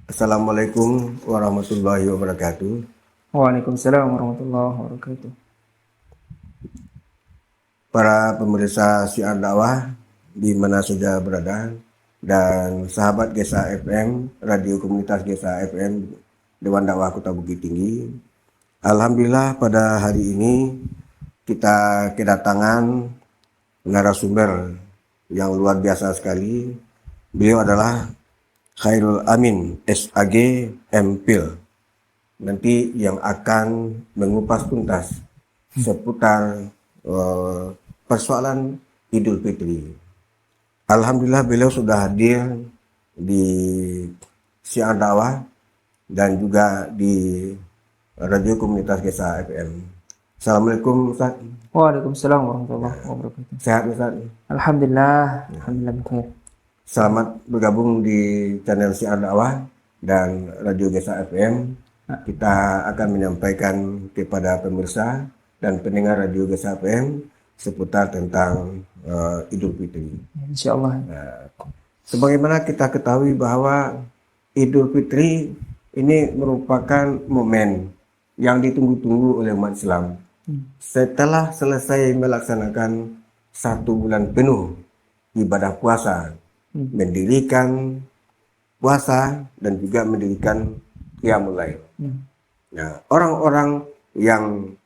Assalamualaikum warahmatullahi wabarakatuh. Waalaikumsalam warahmatullahi wabarakatuh. Para pemirsa Syiar Dakwah di mana saja berada dan sahabat Gesa FM, radio komunitas Gesa FM Dewan Dakwah Kota Bukit Tinggi. Alhamdulillah pada hari ini kita kedatangan narasumber yang luar biasa sekali. Beliau adalah Khairul Amin SAG MPhil. Nanti yang akan mengupas tuntas seputar persoalan Idul Fitri. Alhamdulillah beliau sudah hadir di Syiar Dakwah dan juga di radio komunitas Gesa FM. Assalamualaikum Ustaz. Waalaikumsalam warahmatullahi wabarakatuh. Sehat Ustaz? Alhamdulillah bikhair. Selamat bergabung di channel Syiar Dakwah dan radio Gesa FM. Kita akan menyampaikan kepada pemirsa dan pendengar radio Gesa FM seputar tentang Idul Fitri. Insyaallah. Sebagaimana kita ketahui bahwa Idul Fitri ini merupakan momen yang ditunggu-tunggu oleh umat Islam. Setelah selesai melaksanakan 1 bulan penuh ibadah puasa, mendirikan puasa dan juga mendirikan qiyamul lail. Nah, orang-orang yang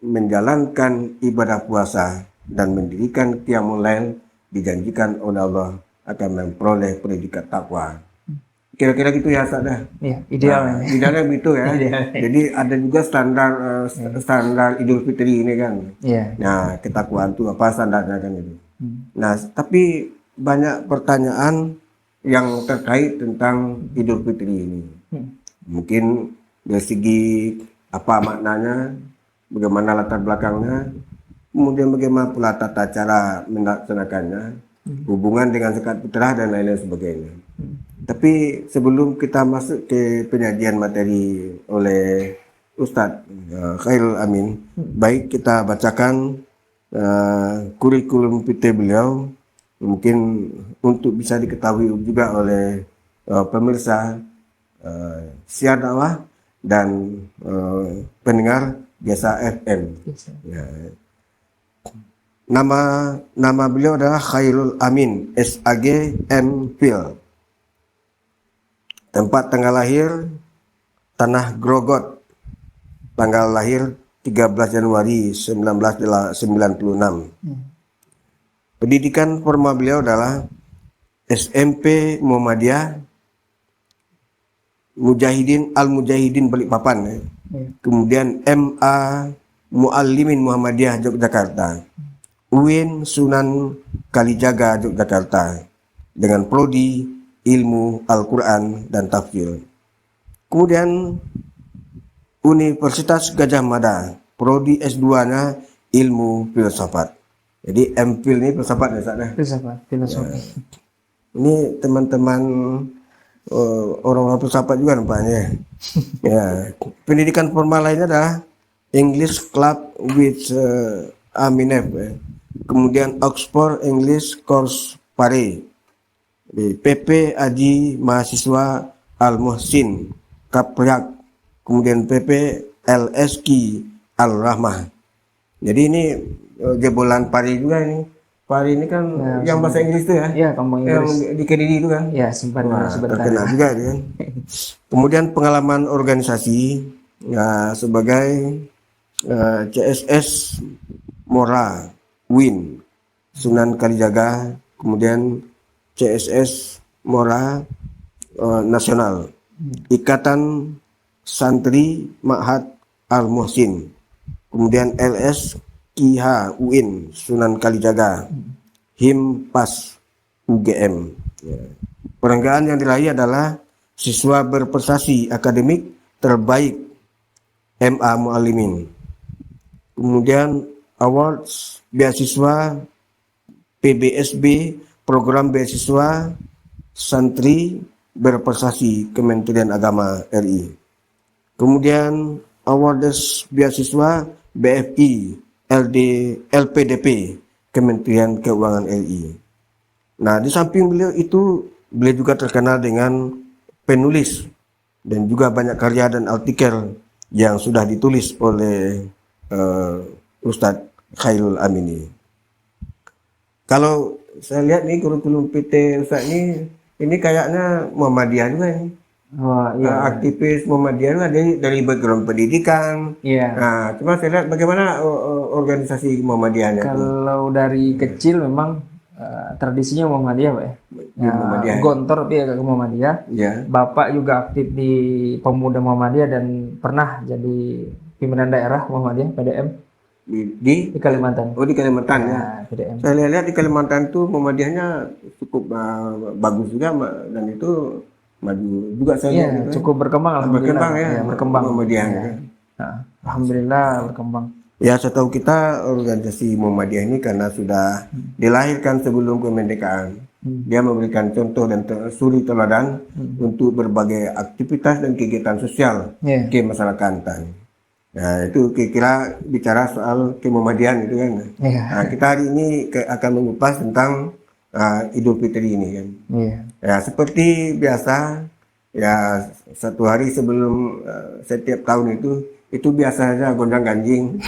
menjalankan ibadah puasa dan mendirikan qiyamul lail dijanjikan oleh Allah akan memperoleh predikat takwa. Kira-kira gitu ya Ustaz dah. Iya, idealnya. Idealnya begitu ya. Jadi ada juga standar Idul Fitri ini kan. Iya. Nah, ketakwaan itu apa standarnya kan itu. Nah, tapi banyak pertanyaan yang terkait tentang Idul Fitri ini. Mungkin dari segi apa maknanya, bagaimana latar belakangnya, kemudian bagaimana pula tata cara melaksanakannya, hubungan dengan zakat fitrah dan lain-lain sebagainya. Tapi sebelum kita masuk ke penyajian materi oleh Ustadz Khairul Amin, baik kita bacakan kurikulum vitae beliau, mungkin untuk bisa diketahui juga oleh pemirsa Syiar Dakwah dan pendengar Gesa FM. Ya. Nama beliau adalah Khairul Amin SAG MPhil. Tempat tanggal lahir Tanah Grogot. Tanggal lahir 13 Januari 1996. Pendidikan formal beliau adalah SMP Muhammadiyah Mujahidin Al-Mujahidin Balikpapan. Kemudian MA Muallimin Muhammadiyah Yogyakarta. UIN Sunan Kalijaga Yogyakarta dengan prodi Ilmu Al-Quran dan Tafsir. Kemudian Universitas Gajah Mada, prodi S2-nya Ilmu Filsafat. Jadi MPhil ini filsafat ya Ustaz? Filsafat, filosofi. Ini teman-teman orang-orang filsafat juga nampaknya. Ya, pendidikan formal lainnya adalah English Club with Aminef. Kemudian Oxford English Course Pare. Di PP Aji Mahasiswa Al-Muhsin Kapriak, kemudian PP LSQ Al-Rahmah. Jadi ini jebolan Pari juga ini. Pari ini kan yang bahasa Inggris itu ya? Iya, kampung Yang Inggris. di Kediri itu kan? Iya, sempat sebentar. Terkenal juga dia kan. Kemudian pengalaman organisasi ya, sebagai CSS Mora Win Sunan Kalijaga, kemudian CSS Mora Nasional, Ikatan Santri Ma'had Al-Muhsin, kemudian LS KIH UIN Sunan Kalijaga, Himpas UGM. Ya. Penghargaan yang diraih adalah siswa berprestasi akademik terbaik MA Muallimin. Kemudian awards beasiswa PBSB, program beasiswa santri berprestasi Kementerian Agama RI. Kemudian awards beasiswa BFI LPDP Kementerian Keuangan RI. Nah, di samping beliau itu, beliau juga terkenal dengan penulis dan juga banyak karya dan artikel yang sudah ditulis oleh Ustadz Khairul Amini. Kalau saya lihat nih kurikulum PT Ustadz ini kayaknya Muhammadiyah juga ini. Wah, iya. Aktivis Muhammadiyah juga dari background pendidikan. Iya. Nah, cuma saya lihat bagaimana organisasi Muhammadiyahnya itu. Kalau dari kecil memang tradisinya Muhammadiyah, Pak ya. Muhammadiyah. Gontor tapi agak ke Muhammadiyah. Ya. Bapak juga aktif di pemuda Muhammadiyah dan pernah jadi pimpinan daerah Muhammadiyah PDM Di di Kalimantan. di Kalimantan ya. PDM. Saya lihat di Kalimantan tuh Muhammadiyahnya cukup bagus juga dan itu maju juga saya Iya, lihat gitu. cukup berkembang alhamdulillah. Berkembang ya, berkembang. Muhammadiyah. Ya. Nah, alhamdulillah berkembang. Ya, setahu kita organisasi Muhammadiyah ini karena sudah dilahirkan sebelum kemerdekaan. Dia memberikan contoh dan suri teladan untuk berbagai aktivitas dan kegiatan sosial kemasyarakatan. Nah, itu kira-kira bicara soal kemuhammadiyaan itu kan. Nah, kita hari ini akan mengupas tentang Idul Fitri ini kan. Ya, seperti biasa ya, satu hari sebelum setiap tahun itu biasa saja gondang ganjing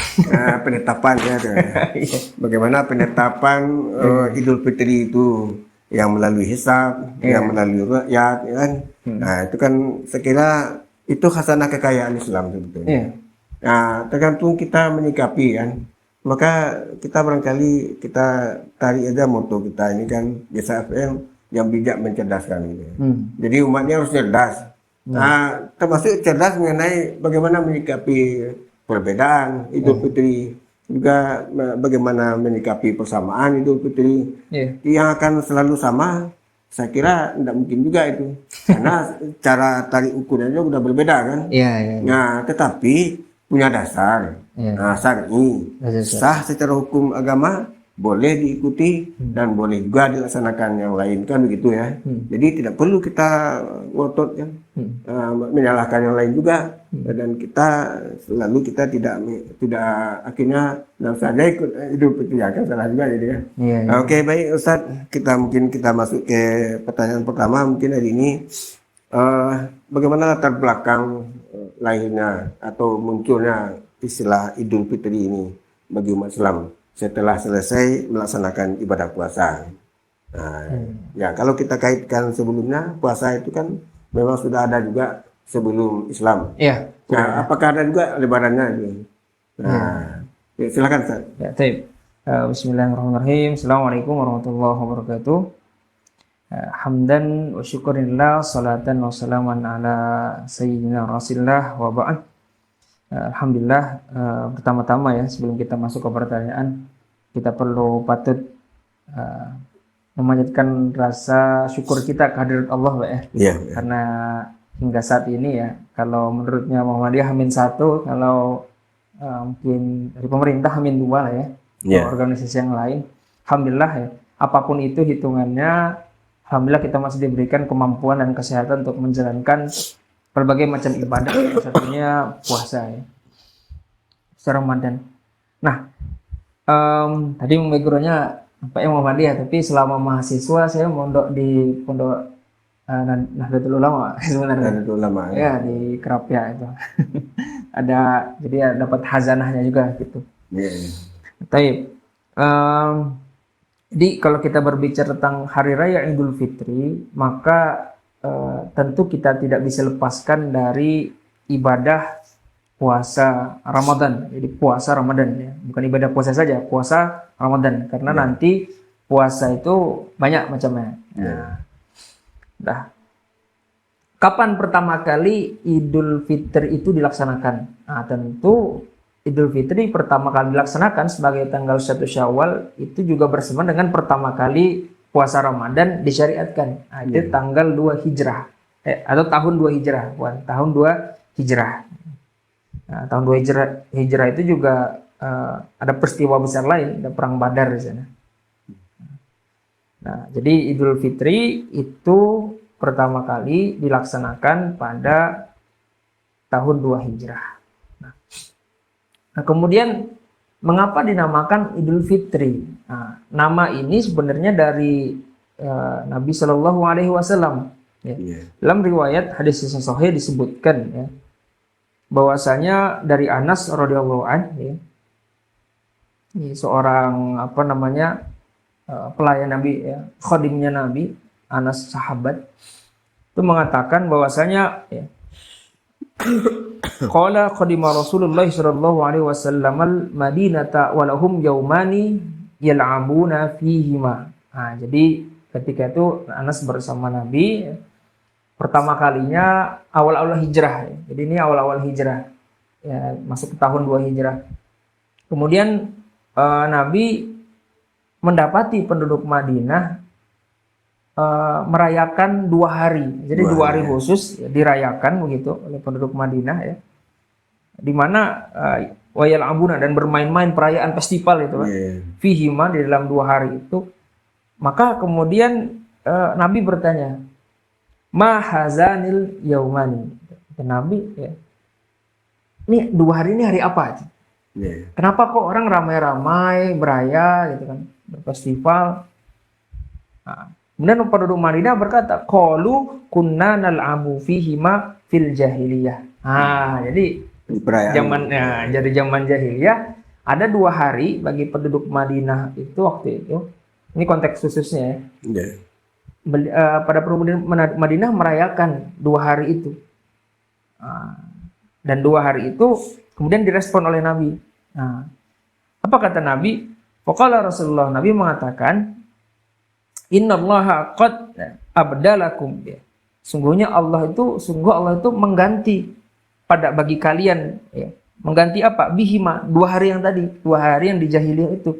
penetapan ya. Bagaimana penetapan Idul Fitri itu yang melalui hisab, yang melalui ruqyah ya kan. Nah, itu kan sekira itu khasanah kekayaan Islam sebetulnya. Nah, tergantung kita menyikapi kan. Maka kita barangkali kita tarik aja moto kita ini kan Jasa FM yang bijak mencerdaskan gitu. Jadi umatnya harus cerdas. Nah, termasuk cerdas mengenai bagaimana menyikapi perbedaan Idul Fitri, juga bagaimana menyikapi persamaan Idul Fitri. Yang akan selalu sama, saya kira tidak mungkin juga itu. Karena cara tarik ukurnya sudah berbeda kan. Nah, tetapi punya dasar, syar'i, sah secara hukum agama, boleh diikuti dan boleh juga dilaksanakan yang lain kan begitu ya. Jadi tidak perlu kita ngotot kan, menyalahkan yang lain juga, dan kita selalu kita tidak akhirnya langsung saja ikut Idul Fitri akan salah juga jadi ya. Oke, baik Ustadz, kita masuk ke pertanyaan pertama mungkin hari ini. Bagaimana latar belakang lahirnya atau munculnya istilah Idul Fitri ini bagi umat Islam setelah selesai melaksanakan ibadah puasa? Nah, ya kalau kita kaitkan sebelumnya, puasa itu kan memang sudah ada juga sebelum Islam. Nah, apakah ada juga lebarannya itu? Nah, silakan Ustaz. Bismillahirrahmanirrahim. Assalamualaikum warahmatullahi wabarakatuh. Hamdan wa syukurillah, salatan wa salaman ala sayyidina rasulillah wa ba'd. Alhamdulillah, pertama-tama ya sebelum kita masuk ke pertanyaan, kita perlu patut memanjatkan rasa syukur kita kehadirat Allah Pak ya. Karena hingga saat ini ya, kalau menurutnya Muhammadiyah H-1, kalau mungkin dari pemerintah H-2 lah ya, organisasi yang lain, alhamdulillah ya, apapun itu hitungannya, alhamdulillah kita masih diberikan kemampuan dan kesehatan untuk menjalankan berbagai macam ibadah, salah satunya puasa ya, puasa Ramadan. Nah, tadi backgroundnya Pak Muhammadiyah, tapi selama mahasiswa saya mondok di pondok Nahdlatul Ulama sebenarnya. Ya, di Kerapia itu. Jadi dapat hazanahnya juga gitu. Tapi jadi kalau kita berbicara tentang Hari Raya Idul Fitri, maka tentu kita tidak bisa lepaskan dari ibadah puasa Ramadan. Jadi puasa Ramadan ya, bukan ibadah puasa saja, puasa Ramadan. Karena nanti puasa itu banyak macamnya. Nah, kapan pertama kali Idul Fitri itu dilaksanakan? Nah, tentu Idul Fitri pertama kali dilaksanakan sebagai tanggal 1 Syawal itu juga bersamaan dengan pertama kali puasa Ramadan disyariatkan. Nah, itu tanggal 2 Hijrah. Atau tahun 2 Hijrah, bukan tahun 2 Hijrah. Nah, tahun 2 Hijrah itu juga ada peristiwa besar lain, ada perang Badar di sana. Nah, jadi Idul Fitri itu pertama kali dilaksanakan pada tahun 2 Hijrah. Nah, kemudian mengapa dinamakan Idul Fitri? Nah, nama ini sebenarnya dari Nabi Shallallahu Alaihi Wasallam. Ya. Iya. Dalam riwayat hadis yang sahih disebutkan ya, bahwasanya dari Anas radhiyallahu an ya, ini seorang pelayan Nabi ya, khadimnya Nabi, Anas sahabat itu mengatakan bahwasanya ya, qala qadima Rasulullah sallallahu alaihi wasallam al-Madinata wa lahum yaumani yal'abuna fihima. Nah, jadi ketika itu Anas bersama Nabi ya, pertama kalinya awal-awal hijrah ya. Jadi ini awal-awal hijrah. Ya, masuk ke tahun 2 hijrah. Kemudian Nabi mendapati penduduk Madinah merayakan 2 hari. Jadi 2 hari khusus ya, dirayakan begitu oleh penduduk Madinah ya. Di mana wayal abuna dan bermain-main perayaan festival itu kan. Fihima di dalam 2 hari itu. Maka kemudian Nabi bertanya, "Ma hazanil yaumani?" Kata Nabi ya. Ini 2 hari ini hari apa? Kenapa kok orang ramai-ramai beraya gitu kan, berfestival? Nah, kemudian penduduk Madinah berkata, qalu kunna nal'abu fihima fil jahiliyah. Jadi zaman jahiliyah ada 2 hari bagi penduduk Madinah itu waktu itu. Ini konteks khususnya ya. Pada penduduk Madinah merayakan 2 hari itu. Dan 2 hari itu kemudian direspon oleh Nabi. Nah, apa kata Nabi? Faqala Rasulullah, Nabi mengatakan, innallaha qad abdalakum. Sungguh Allah itu mengganti bagi kalian ya. Mengganti apa? Bihima, 2 hari yang tadi, 2 hari yang di jahiliyah itu.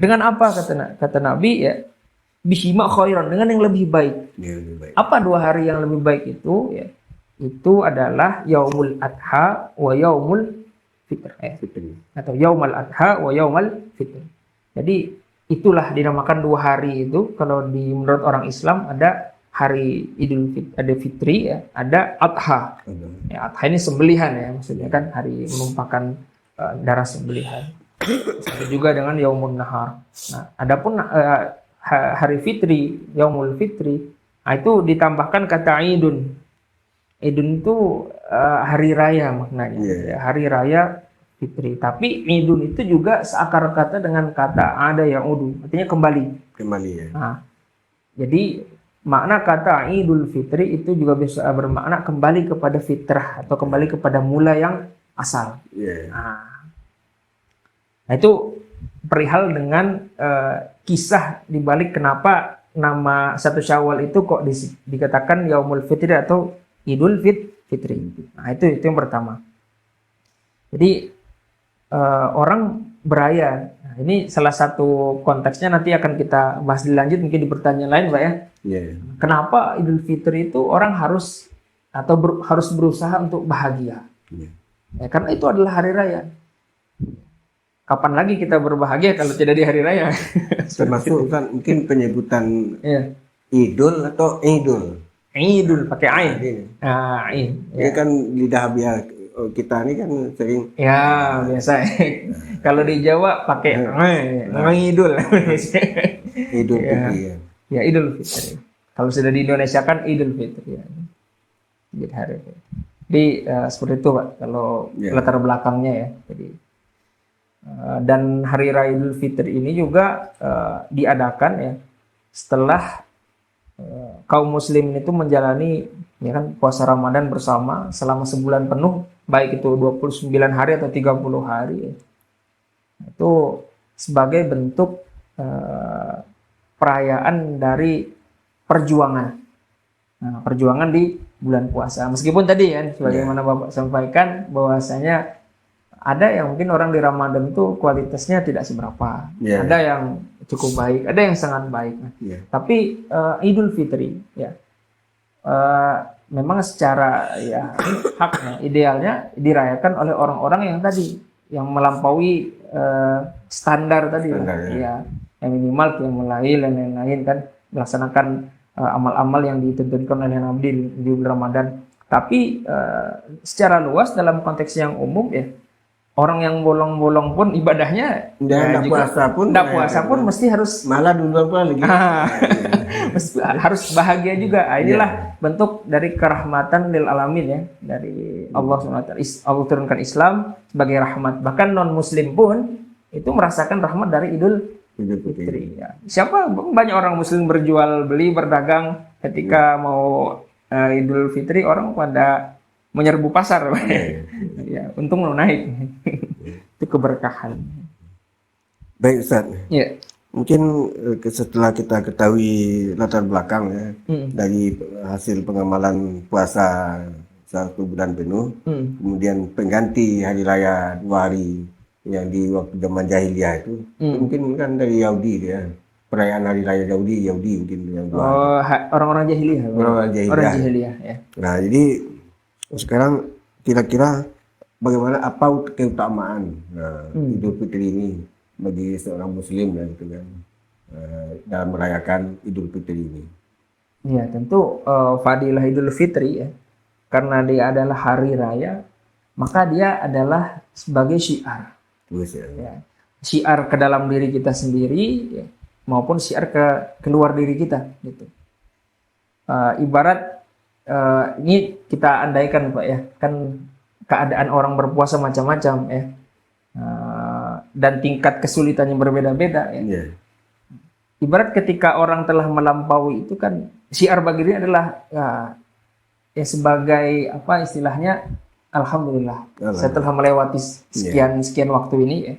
Dengan apa kata Nabi ya? Bihima khairan, dengan yang lebih baik. Apa 2 hari yang lebih baik itu ya? Itu adalah Yaumul Adha wa Yaumul Fitr atau Yaumul Adha wa Yaumul Fitr. Jadi itulah dinamakan 2 hari itu. Kalau menurut orang Islam ada hari Idul Fitri, ada Fitri ya, ada Adha. Ya, Adha ini sembelihan ya, maksudnya kan hari menumpahkan darah sembelihan. Sama juga dengan Yaumul Nahar. Nah, adapun hari Fitri, Yaumul Fitri, itu ditambahkan kata Idun. Idun itu hari raya maknanya, ya, hari raya Fitri. Tapi Idun itu juga seakar kata dengan kata ada yang udu, artinya kembali ya. Nah, jadi makna kata Idul Fitri itu juga bisa bermakna kembali kepada fitrah atau kembali kepada mula yang asal. Nah, itu perihal dengan kisah dibalik kenapa nama 1 Syawal itu kok dikatakan Yaumul Fitri atau Idul Fitri. Nah, itu yang pertama. Jadi orang beraya. Nah, ini salah satu konteksnya, nanti akan kita bahas dilanjut mungkin di pertanyaan lain, Pak ya. Kenapa Idul Fitri itu orang harus berusaha untuk bahagia? Ya, karena itu adalah hari raya. Kapan lagi kita berbahagia kalau tidak di hari raya? Termasuk kan mungkin penyebutan Idul atau Idul pakai ain. Ain. Ini kan lidah biar kita ini kan sering. Ya biasa. Kalau di Jawa pakai Idul. Idul Fitri ya. Ya Idul Fitri. Kalau sudah di Indonesia kan Idul Fitri ya. Jadi hari. Jadi seperti itu Pak. Kalau latar belakangnya ya. Jadi dan hari raya Idul Fitri ini juga diadakan ya setelah kaum muslim itu menjalani ya kan puasa Ramadan bersama selama sebulan penuh, baik itu 29 hari atau 30 hari ya. Itu sebagai bentuk perayaan dari perjuangan. Nah, perjuangan di bulan puasa. Meskipun tadi ya sebagaimana Bapak sampaikan bahwasanya ada yang mungkin orang di Ramadan itu kualitasnya tidak seberapa. Ada yang cukup baik, ada yang sangat baik. Tapi Idul Fitri ya memang secara ya haknya idealnya dirayakan oleh orang-orang yang tadi yang melampaui standar tadi ya yang minimal yang mulai dan lain-lain kan melaksanakan amal-amal yang dituntunkan oleh Nabi di bulan Ramadan. Tapi secara luas dalam konteks yang umum ya orang yang bolong-bolong pun ibadahnya Nggak juga puasa pun, nggak puasa pun mesti harus malah duluan pula lagi. mesti harus bahagia juga. Inilah bentuk dari kerahmatan lil alamin ya, dari Allah SWT. Allah turunkan Islam sebagai rahmat. Bahkan non muslim pun itu merasakan rahmat dari Idul Fitri ya. Siapa banyak orang muslim berjual beli berdagang ketika mau Idul Fitri, orang pada menyerbu pasar. Ya, untung lo naik. Itu keberkahan. Baik Ustaz. Ya. Mungkin setelah kita ketahui latar belakang ya dari hasil pengamalan puasa 1 bulan penuh, kemudian pengganti hari raya 2 hari yang di waktu zaman jahiliyah itu, mungkin kan dari Yahudi ya, perayaan hari raya Yahudi mungkin yang 2 hari. Oh, orang-orang jahiliyah. Orang jahiliyah ya. Nah, jadi sekarang kira-kira bagaimana, apa keutamaan Idul Fitri ini bagi seorang muslim ya, gitu kan, dalam merayakan Idul Fitri ini? Ya, tentu fadilah Idul Fitri ya, karena dia adalah hari raya, maka dia adalah sebagai syiar. Ya. Syiar ke dalam diri kita sendiri ya, maupun syiar ke keluar diri kita gitu. Ibarat ini kita andaikan Pak ya, kan keadaan orang berpuasa macam-macam ya, dan tingkat kesulitannya berbeda-beda ya. Yeah. Ibarat ketika orang telah melampaui itu kan, syiar bagi dia adalah ya sebagai apa istilahnya, alhamdulillah saya telah melewati sekian waktu ini ya.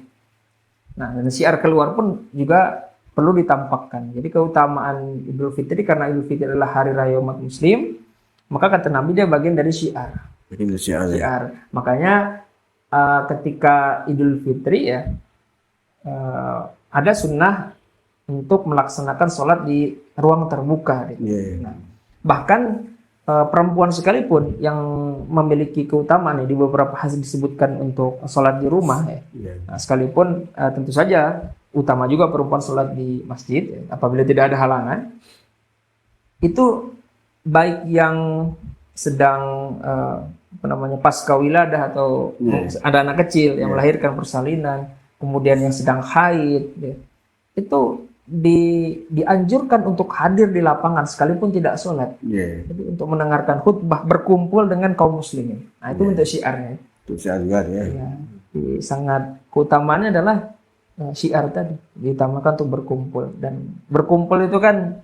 Nah, dan syiar keluar pun juga perlu ditampakkan. Jadi keutamaan Idul Fitri, karena Idul Fitri adalah hari raya umat muslim, maka kata Nabi dia bagian dari syiar. Syiar. Makanya ketika Idul Fitri ya, ada sunnah untuk melaksanakan sholat di ruang terbuka. Nah, bahkan perempuan sekalipun yang memiliki keutamaan di beberapa hadis disebutkan untuk sholat di rumah ya. Nah, sekalipun tentu saja utama juga perempuan sholat di masjid ya, apabila tidak ada halangan. Itu baik yang sedang pasca wiladah atau ada anak kecil yang melahirkan persalinan, kemudian yang sedang haid ya, itu dianjurkan untuk hadir di lapangan sekalipun tidak sholat. Jadi untuk mendengarkan khutbah, berkumpul dengan kaum muslimin. Nah, itu untuk syiarnya. Untuk syiar juga ya. Sangat keutamaannya adalah syiar tadi, diutamakan untuk berkumpul, dan berkumpul itu kan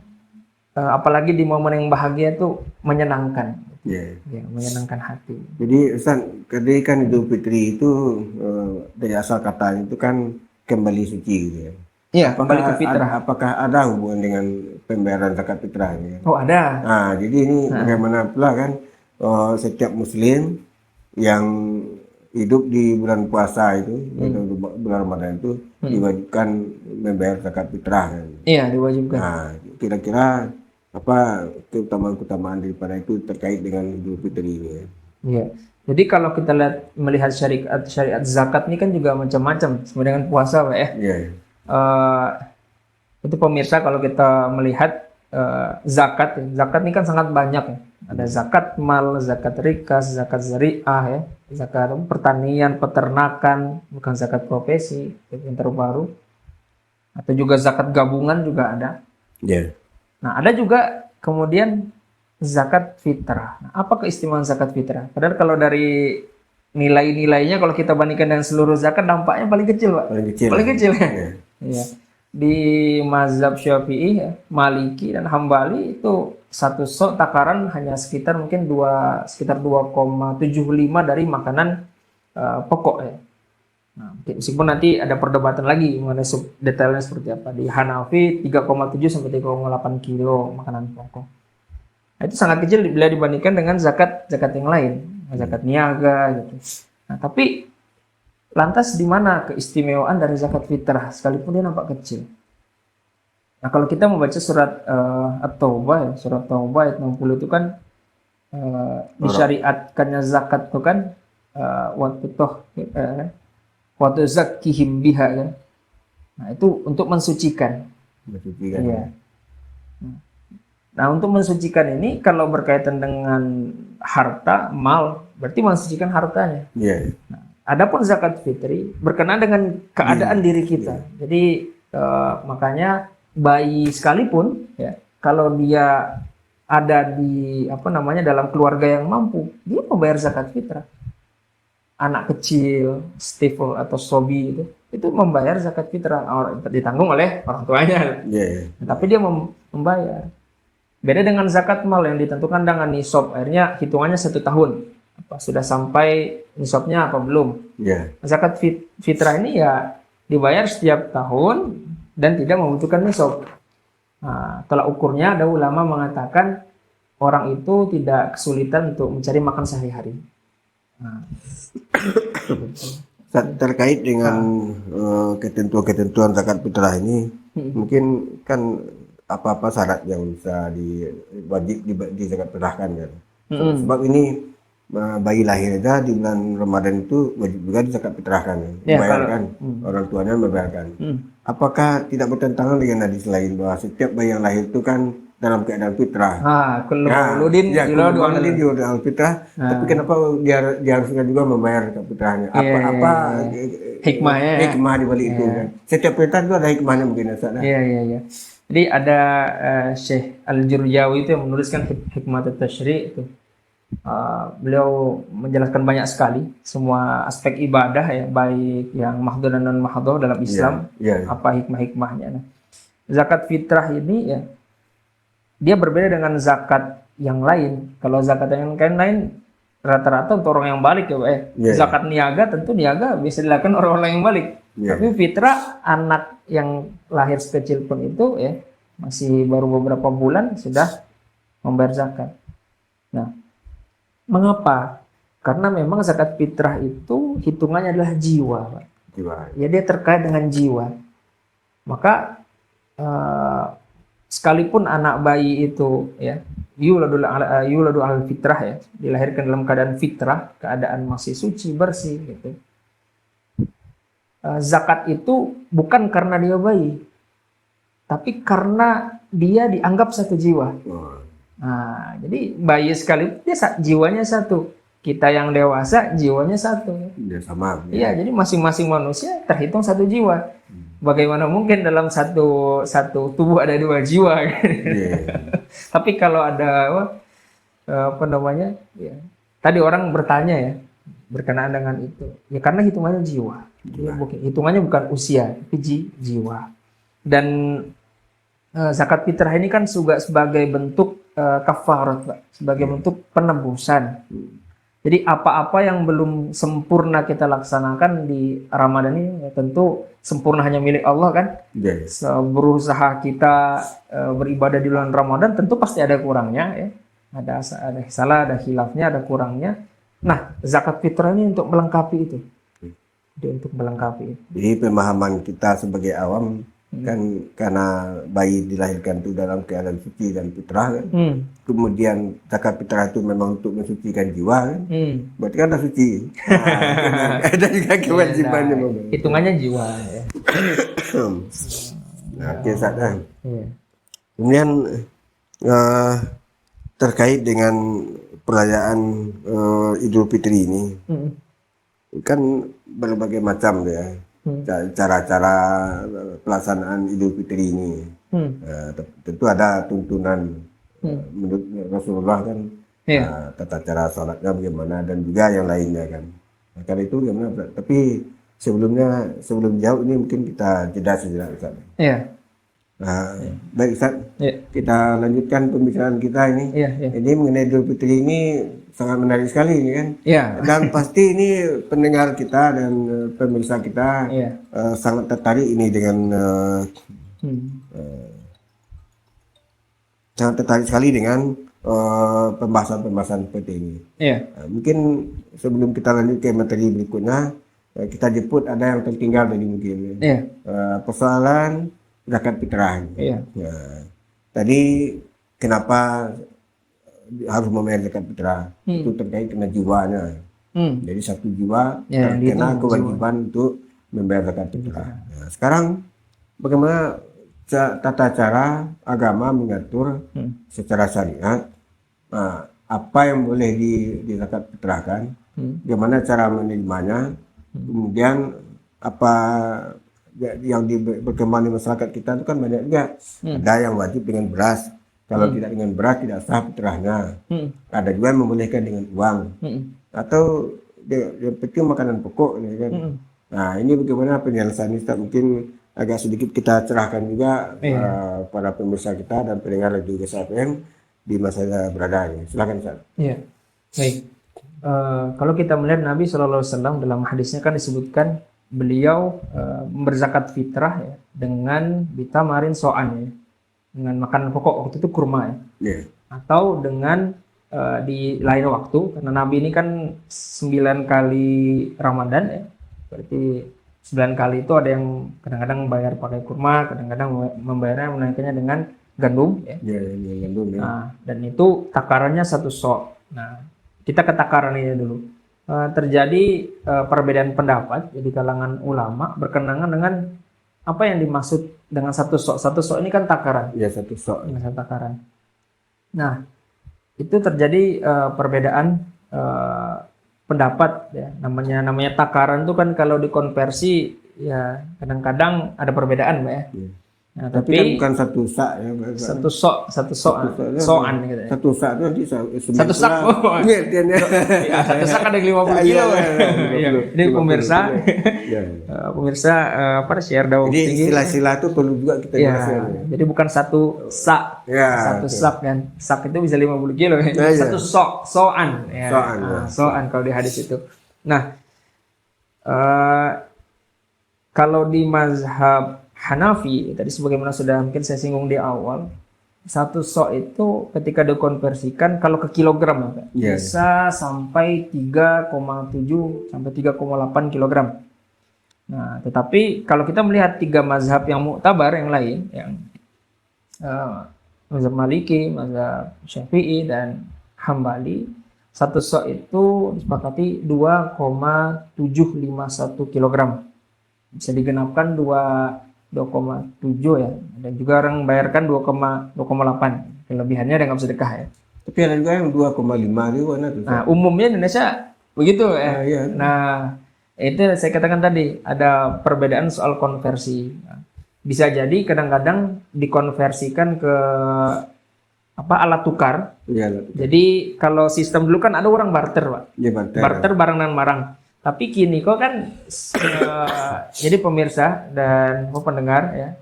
apalagi di momen yang bahagia itu menyenangkan. Ya, menyenangkan hati. Jadi Ustaz, kan Idul Fitri itu dari asal katanya itu kan kembali suci gitu ya. Iya, kembali ke fitrah. Apakah ada hubungan dengan pembayaran zakat fitrah? Ya? Oh, ada. Nah, jadi ini bagaimana pula kan setiap muslim yang hidup di bulan puasa itu, atau bulan Ramadan itu diwajibkan membayar zakat fitrah kan? Iya, diwajibkan. Nah, kira-kira apa keutamaan daripada itu terkait dengan Idul Fitri ini ya? Iya. Jadi kalau kita melihat syariat zakat ini kan juga macam-macam sama dengan puasa Pak ya. Iya. Itu pemirsa, kalau kita melihat zakat ini kan sangat banyak ya. Ada zakat mal, zakat rikas, zakat zariah ya, zakat pertanian, peternakan, bukan zakat profesi yang terbaru, atau juga zakat gabungan juga ada. Yeah. Nah, ada juga kemudian zakat fitrah. Nah, apa keistimewaan zakat fitrah? Padahal kalau dari nilai-nilainya, kalau kita bandingkan dengan seluruh zakat, dampaknya paling kecil Pak. Paling kecil ya. Ya. Di mazhab Syafi'i, ya, Maliki dan Hambali itu satu sok takaran hanya sekitar mungkin 2,75 dari makanan pokok ya. Nah, meskipun nanti ada perdebatan lagi mengenai detailnya seperti apa. Di Hanafi 3,7 sampai 3,8 kilo makanan pokok. Nah, itu sangat kecil bila dibandingkan dengan zakat yang lain, zakat niaga gitu. Nah, tapi lantas di mana keistimewaan dari zakat fitrah sekalipun dia nampak kecil? Nah, kalau kita membaca surat At-Taubah ya, surat Taubah ayat 60 itu kan disyariatkannya zakat itu kan waktu zakihim biha kan. Nah, itu untuk mensucikan. Ya. Nah, untuk mensucikan ini kalau berkaitan dengan harta, mal, berarti mensucikan hartanya. Yeah. Nah, adapun zakat fitri berkenaan dengan keadaan diri kita. Jadi makanya bayi sekalipun ya, kalau dia ada di dalam keluarga yang mampu, dia membayar zakat fitrah. Anak kecil, stifle atau sobi itu membayar zakat fitrah, ditanggung oleh orang tuanya. Tapi dia membayar. Beda dengan zakat mal yang ditentukan dengan nisab, akhirnya hitungannya 1 tahun. Sudah sampai nisabnya apa belum? Zakat fitrah ini ya dibayar setiap tahun dan tidak membutuhkan nisab. Nah, tolak ukurnya ada ulama mengatakan orang itu tidak kesulitan untuk mencari makan sehari-hari. Nah, terkait dengan ketentuan-ketentuan zakat fitrah ini, mungkin kan apa-apa syarat yang bisa wajib di zakat fitrahkan kan. Sebab ini bayi lahir aja di bulan Ramadan itu wajib juga di zakat fitrahkan, dibayarkan, orang tuanya membayarkan. Apakah tidak bertentangan dengan hadis lain bahwa setiap bayi yang lahir itu kan dalam keadaan fitrah? Kullu mauludin yuladu al fitrah. Tapi kenapa dia harusnya juga membayar zakat fitrahnya? Apa hikmahnya? Hikmah di balik itu kan. Setiap fitrah itu ada hikmahnya mungkin Ustaz. Iya. Jadi ada Syekh Al-Jurjawi itu yang menuliskan Hikmat At-Tashri' itu. Beliau menjelaskan banyak sekali semua aspek ibadah ya, baik yang mahdhur dan non mahdhur dalam Islam. Apa hikmah-hikmahnya. Nah, zakat fitrah ini ya dia berbeda dengan zakat yang lain. Kalau zakat yang lain rata-rata untuk orang yang balik ya. Zakat niaga tentu niaga bisa dilakukan orang-orang yang balik. Tapi fitrah anak yang lahir sekecil pun itu ya masih baru beberapa bulan sudah membayar zakat. Nah, mengapa? Karena memang zakat fitrah itu hitungannya adalah jiwa, Pak. Ya, dia terkait dengan jiwa. Maka sekalipun anak bayi itu ya yuladu al fitrah ya, dilahirkan dalam keadaan fitrah, keadaan masih suci, bersih gitu. Zakat itu bukan karena dia bayi, tapi karena dia dianggap satu jiwa. Nah, jadi bayi sekali dia jiwanya satu, kita yang dewasa jiwanya satu. Ya, sama. Iya, jadi masing-masing manusia terhitung satu jiwa. Bagaimana mungkin dalam satu tubuh ada 2 jiwa? Tapi kalau ada ya, tadi orang bertanya ya berkenaan dengan itu, ya karena hitungannya jiwa. Hitungannya bukan usia, tapi jiwa. Dan zakat fitrah ini kan juga sebagai bentuk kafarat, Pak, sebagai bentuk penebusan. Jadi apa-apa yang belum sempurna kita laksanakan di Ramadan ini ya tentu sempurna hanya milik Allah kan. Berusaha kita beribadah di bulan Ramadan tentu pasti ada kurangnya ya. Ada salah, ada khilafnya, ada kurangnya. Nah, zakat fitrah ini untuk melengkapi itu. Untuk melengkapi itu. Jadi pemahaman kita sebagai awam kan karena bayi dilahirkan itu dalam keadaan suci dan fitrah kan. Kemudian zakat fitrah itu memang untuk mensucikan jiwa kan. Berarti kan sudah suci. Ada juga kewajibannya. Hitungannya jiwa ya. Nah, kisah kan. Kemudian terkait dengan perayaan Idul Fitri ini kan berbagai macam ya cara-cara pelaksanaan Idul Fitri ini. Tentu ada tuntunan menurut Rasulullah kan, tata cara sholatnya bagaimana dan juga yang lainnya kan. Nah, karena itu gimana? Tapi sebelum jauh ini mungkin kita jeda sejenak Ustaz. Baik Ustaz, kita lanjutkan pembicaraan kita ini. Ini mengenai Idul Fitri ini sangat menarik sekali ini kan. Dan pasti ini pendengar kita dan pemirsa kita sangat tertarik ini dengan sangat tertarik sekali dengan pembahasan-pembahasan seperti ini. Mungkin sebelum kita lanjut ke materi berikutnya, kita jemput ada yang tertinggal tadi mungkin. Persoalan zakat fitrah. Tadi kenapa harus membayar zakat fitrah? Itu terkait dengan jiwanya. Jadi satu jiwa terkena kewajiban untuk membayar zakat fitrah. Nah, sekarang bagaimana tata cara agama mengatur secara syariat apa yang boleh di zakat fitrahkan, bagaimana cara menerimanya, Kemudian apa yang berkembang di masyarakat kita itu kan banyak juga. Ada yang wajib dengan beras. Kalau tidak dengan beras tidak sah fitrahnya. Ada juga yang membolehkan dengan uang. Atau yang penting makanan pokok ini kan. Nah, ini bagaimana penyelesaian ini, Ustaz? Mungkin agak sedikit kita cerahkan juga para pemirsa kita dan pendengar Radio Gesa FM di masa berada ini. Silakan, Ustaz. Iya, baik. Kalau kita melihat Nabi SAW dalam hadisnya kan disebutkan beliau berzakat fitrah ya, dengan bitamarin so'an ya, dengan makanan pokok waktu itu kurma ya, atau dengan di lain waktu, karena Nabi ini kan 9 kali Ramadan ya, berarti 9 kali itu ada yang kadang-kadang bayar pakai kurma, kadang-kadang membayarnya menaikkannya dengan gandum ya. Gandum ya. Nah, dan itu takarannya 1 sok. Nah, kita ke takaran ini dulu. Terjadi perbedaan pendapat di kalangan ulama berkenaan dengan apa yang dimaksud dengan 1 sok. 1 sok ini kan takaran. Ya, 1 sok. Takaran. Nah, itu terjadi perbedaan pendapat ya. Namanya takaran itu kan kalau dikonversi ya kadang-kadang ada perbedaan, Mbak ya. Nah, tapi kan bukan 1 sak ya. 1 sok, 1 soan gitu ya. 1 sak itu nanti 1 sak. Iya, ya, 1 sak ada 50 kilo. Iya. Ini pemirsa. Pemirsa share daun jadi tinggi. istilah-istilah itu perlu juga kita jelaskan. Jadi bukan 1 sak. Ya, 1 sak kan. Sak itu bisa 50 kilo. 1 sok, soan ya. Soan kalau di hadis itu. Nah, kalau di mazhab Hanafi, tadi sebagaimana sudah mungkin saya singgung di awal, 1 sok itu ketika dikonversikan kalau ke kilogram bisa sampai 3,7 sampai 3,8 kilogram. Nah, tetapi kalau kita melihat 3 mazhab yang muktabar yang lain, yang mazhab Maliki, mazhab Syafi'i dan Hambali, 1 sok itu disepakati 2,751 kilogram. Bisa digenapkan 2,7 ya, dan juga orang bayarkan 2,8. Kelebihannya ada nggak sedekah ya. Tapi ada juga yang 2,5 itu mana tuh? Nah, umumnya Indonesia begitu ya. Iya. Nah, itu saya katakan tadi ada perbedaan soal konversi. Bisa jadi kadang-kadang dikonversikan ke alat tukar. Iya, alat tukar. Jadi kalau sistem dulu kan ada orang barter, Pak. Iya, barter barang dan barang. Tapi kini kok kan jadi pemirsa dan pendengar ya,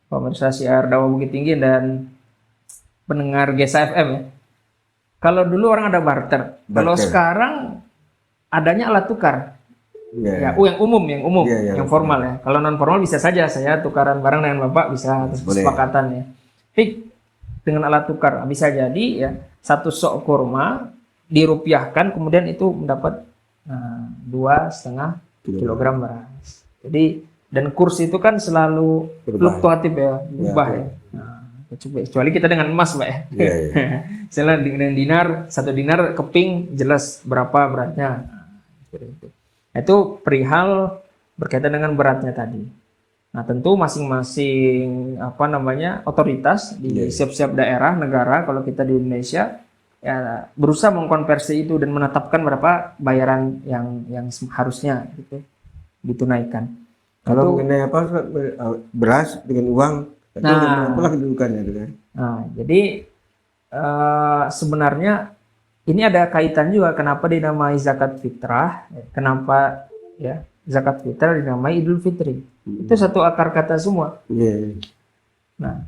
pemirsa siar dakwah Bukit Tinggi dan pendengar Gesa FM ya. Kalau dulu orang ada barter. Kalau sekarang adanya alat tukar. Ya, yang umum, yang formal ya. Kalau non formal bisa saja saya tukaran barang dengan Bapak bisa kesepakatan ya. Tapi dengan alat tukar bisa jadi ya 1 sok kurma dirupiahkan kemudian itu mendapat 2,5 kilogram beras. Jadi dan kurs itu kan selalu fluktuatif ya, berubah ya. Nah, kecuali kita dengan emas, Pak ya. Misalnya dengan dinar, 1 dinar keping jelas berapa beratnya. Itu perihal berkaitan dengan beratnya tadi. Nah, tentu masing-masing otoritas di setiap daerah negara, kalau kita di Indonesia ya berusaha mengkonversi itu dan menetapkan berapa bayaran yang harusnya gitu ditunaikan. Kalau mengenai beras dengan uang, apalah kedudukannya itu kan? Nah, jadi sebenarnya ini ada kaitan juga kenapa dinamai zakat fitrah, kenapa ya zakat fitrah dinamai Idul Fitri. Itu satu akar kata semua. Nah,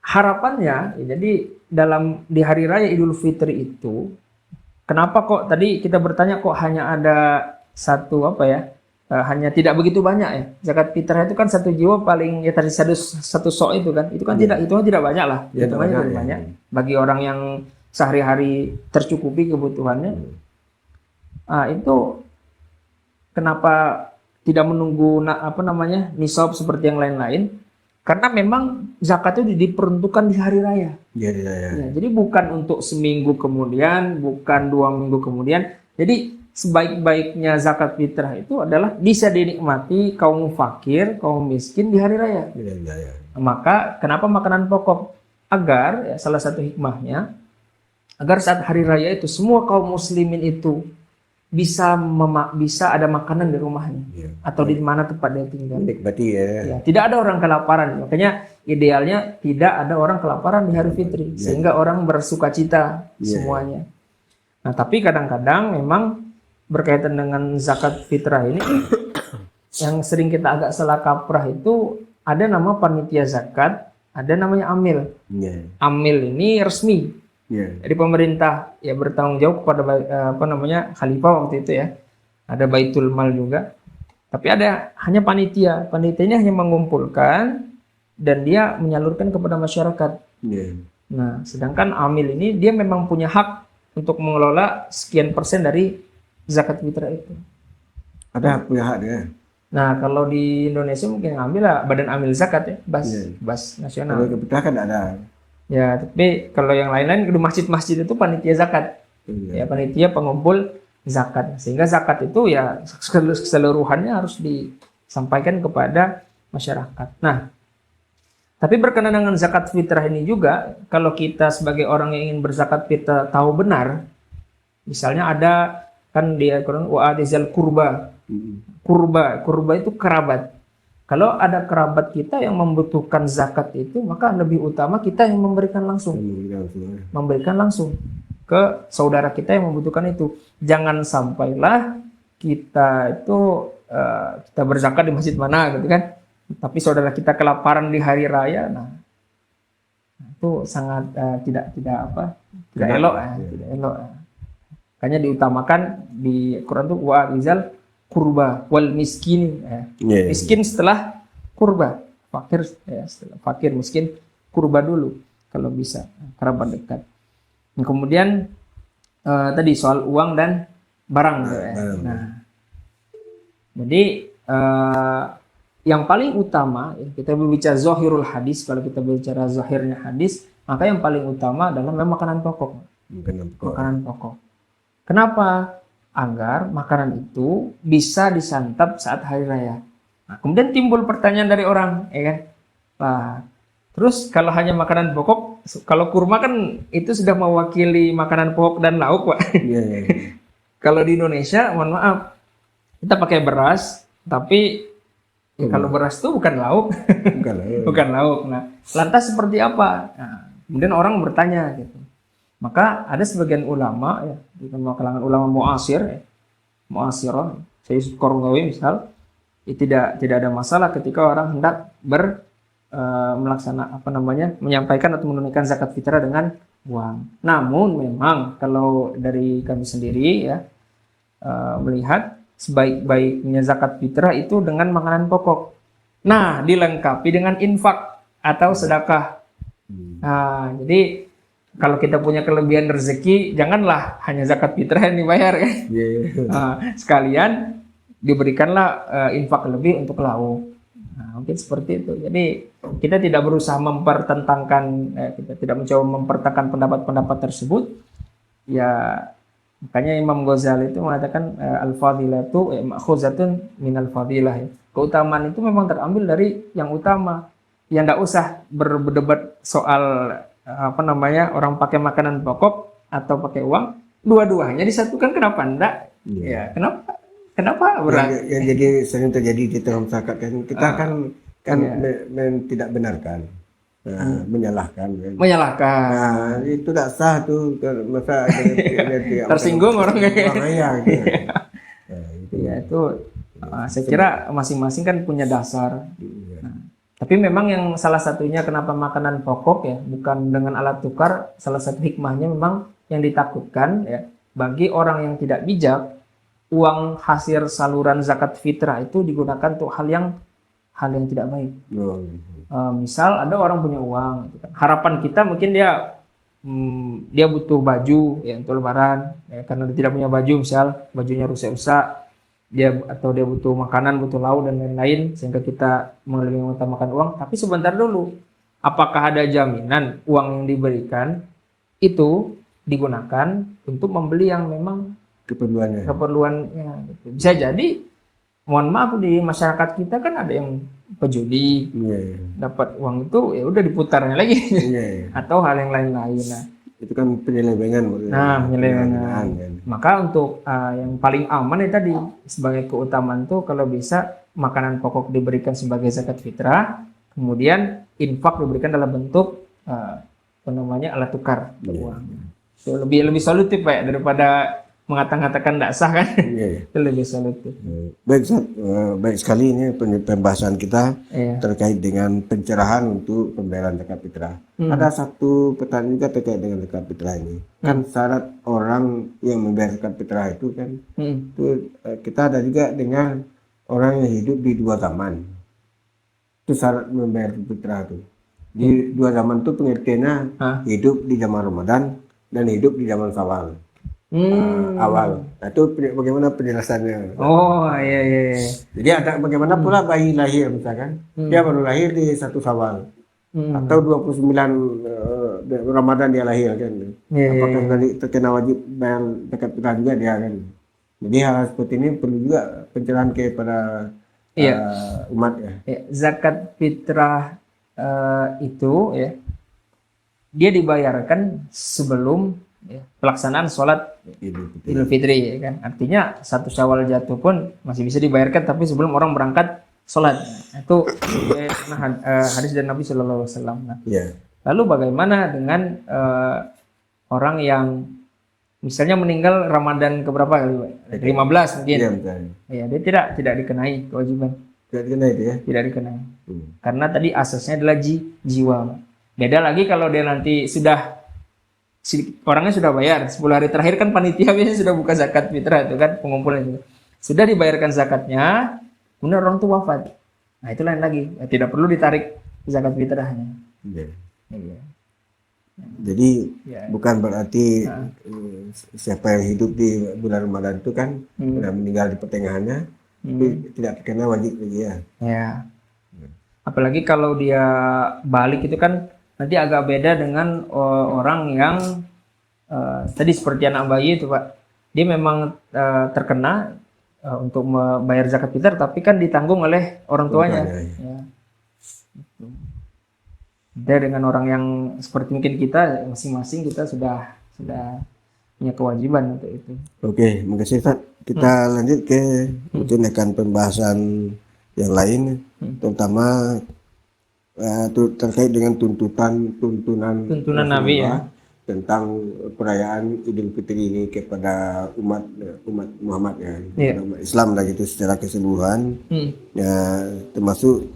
harapannya ya, jadi di hari raya Idul Fitri itu kenapa kok tadi kita bertanya kok hanya ada hanya tidak begitu banyak ya. Zakat fitrah itu kan 1 jiwa paling ya tadi 1 sok itu kan tidak banyak lah. Itu tidak banyak bagi orang yang sehari-hari tercukupi kebutuhannya. Itu kenapa tidak menunggu nisab seperti yang lain-lain? Karena memang zakat itu diperuntukkan di hari raya. Ya, jadi bukan untuk seminggu kemudian, bukan 2 minggu kemudian. Jadi sebaik-baiknya zakat fitrah itu adalah bisa dinikmati kaum fakir, kaum miskin di hari raya. Maka kenapa makanan pokok? Agar salah satu hikmahnya, agar saat hari raya itu semua kaum muslimin itu bisa ada makanan di rumahnya Iya. atau di mana tempat dia tinggal. Menikmati ya. Ya, tidak ada orang kelaparan. Makanya idealnya tidak ada orang kelaparan di hari fitri sehingga orang bersukacita semuanya. Nah, tapi kadang-kadang memang berkaitan dengan zakat fitrah ini yang sering kita agak salah kaprah itu ada nama panitia zakat, ada namanya amil. Iya. Amil ini resmi. Iya. Jadi pemerintah ya bertanggung jawab kepada khalifah waktu itu ya. Ada Baitul Mal juga. Tapi ada hanya panitia. Panitia ini hanya mengumpulkan dan dia menyalurkan kepada masyarakat. Iya. Nah, sedangkan amil ini dia memang punya hak untuk mengelola sekian persen dari zakat fitrah itu. Ada punya hak dia. Nah, kalau di Indonesia mungkin yang ambil lah Badan Amil Zakat ya, BAS nasional. Kalau kita kan ada. Ya, tapi kalau yang lain-lain di masjid-masjid itu panitia zakat. Iya. Ya, panitia pengumpul zakat. Sehingga zakat itu ya keseluruhannya harus disampaikan kepada masyarakat. Nah, tapi berkenaan dengan zakat fitrah ini juga, kalau kita sebagai orang yang ingin berzakat fitrah tahu benar, misalnya ada kan di Al-Quran wa'adizal kurba. Kurba itu kerabat. Kalau ada kerabat kita yang membutuhkan zakat itu, maka lebih utama kita yang memberikan langsung. Memberikan langsung ke saudara kita yang membutuhkan itu. Jangan sampailah kita itu kita berzakat di masjid mana gitu kan. Tapi saudara kita kelaparan di hari raya, nah itu sangat tidak elok, tidak elok. Makanya diutamakan di Quran itu wa'izal kurba wal miskin. Miskin setelah kurba, fakir setelah fakir, miskin kurba dulu kalau bisa, kerabat dekat. Nah, kemudian tadi soal uang dan barang. Nah, jadi yang paling utama kita berbicara zahirul hadis, kalau kita bicara zahirnya hadis, maka yang paling utama adalah memang makanan pokok. Makanan pokok. Kenapa? Agar makanan itu bisa disantap saat hari raya. Nah, kemudian timbul pertanyaan dari orang, ya kan? Nah, terus kalau hanya makanan pokok, kalau kurma kan itu sudah mewakili makanan pokok dan lauk, Pak. Kalau di Indonesia, mohon maaf, kita pakai beras, tapi kalau beras itu bukan lauk, bukan lauk. Nah, lantas seperti apa? Nah, kemudian orang bertanya gitu. Maka ada sebagian ulama ya, di kalangan ulama muasir, muasirah, Syekh Qaradawi misal, tidak ada masalah ketika orang hendak menyampaikan atau menunaikan zakat fitrah dengan uang. Namun memang kalau dari kami sendiri ya melihat sebaik-baiknya zakat fitrah itu dengan makanan pokok. Nah, dilengkapi dengan infak atau sedekah. Nah, jadi kalau kita punya kelebihan rezeki, janganlah hanya zakat fitrah yang dibayar kan. Sekalian diberikanlah infak lebih untuk lauk. Nah, mungkin seperti itu. Jadi kita tidak berusaha mempertentangkan, kita tidak mencoba mempertentangkan pendapat-pendapat tersebut. Ya, makanya Imam Ghazali itu mengatakan al-fadilatu ma'khuzatun minal fadilah. Keutamaan itu memang terambil dari yang utama. Yang tidak usah berdebat soal orang pakai makanan pokok atau pakai uang, dua-duanya disatukan, kenapa enggak? Ya, kenapa berat? Yang jadi sering terjadi di tengah masyarakat kan kita tidak benarkan, menyalahkan. Nah, itu tidak sah tuh masa tersinggung orang kayak ya itu saya kira masing-masing kan punya dasar. Tapi memang yang salah satunya kenapa makanan pokok ya, bukan dengan alat tukar, salah satu hikmahnya memang yang ditakutkan ya, bagi orang yang tidak bijak, uang hasil saluran zakat fitrah itu digunakan untuk hal yang tidak baik. Misal ada orang punya uang, harapan kita mungkin dia butuh baju ya untuk lebaran, ya, karena dia tidak punya baju, misal bajunya rusak-rusak, dia butuh makanan, butuh lauk dan lain-lain, sehingga kita lebih mengutamakan uang. Tapi sebentar dulu, apakah ada jaminan uang yang diberikan itu digunakan untuk membeli yang memang keperluannya? Bisa jadi, mohon maaf, di masyarakat kita kan ada yang pejudi, dapat uang itu ya udah diputarnya lagi, atau hal yang lain-lain. Nah, itu kan penyelewengan. Nah, penyelewengan. Kan. Maka untuk yang paling aman itu tadi sebagai keutamaan tuh kalau bisa makanan pokok diberikan sebagai zakat fitrah, kemudian infak diberikan dalam bentuk apa namanya alat tukar uang. Itu lebih solutif Pak ya, daripada mengatakan tidak sah kan. Itu lebih solutif. Baik, baik sekali ini pembahasan kita terkait dengan pencerahan untuk pembayaran zakat fitrah. Ada satu pertanyaan juga terkait dengan zakat fitrah ini. Kan syarat orang yang membayar zakat fitrah itu kan itu kita ada juga dengan orang yang hidup di dua zaman. Itu syarat membayar zakat fitrah itu. Di dua zaman itu pengertiannya hidup di zaman Ramadan dan hidup di zaman Syawal. Awal. Nah, itu bagaimana penjelasannya? Oh iya. Jadi ada bagaimana pula bayi lahir misalkan dia baru lahir di 1 Syawal atau 29 Ramadan dia lahir kan. Apakah nanti terkena wajib bayar zakat fitrah juga dia kan? Jadi hal seperti ini perlu juga pencerahan kepada umat ya. Zakat fitrah itu ya dia dibayarkan sebelum pelaksanaan sholat Idul Fitri ya kan. Artinya 1 Syawal jatuh pun masih bisa dibayarkan tapi sebelum orang berangkat sholat. Itu hadis dari Nabi Shallallahu Alaihi Wasallam. Lalu bagaimana dengan orang yang misalnya meninggal Ramadan keberapa kali Pak? 15 mungkin. Ya, dia tidak dikenai kewajiban. Tidak dikenai itu ya? Tidak dikenai. Karena tadi asasnya adalah jiwa. Beda lagi kalau dia nanti orangnya sudah bayar 10 hari terakhir kan panitia biasanya sudah buka zakat fitrah itu kan pengumpulan itu sudah dibayarkan zakatnya kemudian orang itu wafat, nah itu lain lagi tidak perlu ditarik zakat fitrahnya. Jadi bukan berarti siapa yang hidup di bulan Ramadan itu kan sudah meninggal di pertengahannya tidak terkena wajib lagi ya. Apalagi kalau dia balik itu kan nanti agak beda dengan orang yang tadi seperti anak bayi itu Pak. Dia memang terkena untuk membayar zakat fitrah tapi kan ditanggung oleh orang tuanya. Beda dengan orang yang seperti mungkin kita masing-masing kita sudah punya kewajiban untuk itu. Oke, makasih Pak. Kita lanjut ke tunaikan pembahasan yang lain terutama terkait dengan tuntunan Nabi ya tentang perayaan Idul Fitri ini kepada umat Muhammad ya, umat Islam lah gitu secara keseluruhan ya, termasuk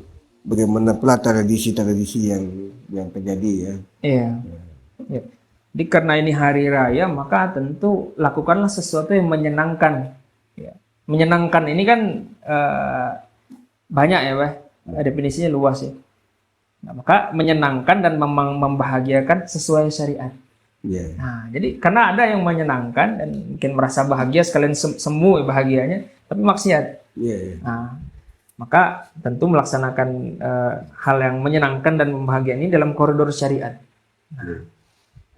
bagaimana pula tradisi-tradisi yang terjadi ya. Jadi karena ini hari raya maka tentu lakukanlah sesuatu yang menyenangkan ya. Menyenangkan ini kan banyak ya Pak, definisinya luas ya. Nah, maka menyenangkan dan membahagiakan sesuai syariat. Nah, jadi karena ada yang menyenangkan dan mungkin merasa bahagia sekalian semu bahagianya, tapi maksiat. Nah, maka tentu melaksanakan hal yang menyenangkan dan membahagiakan ini dalam koridor syariat.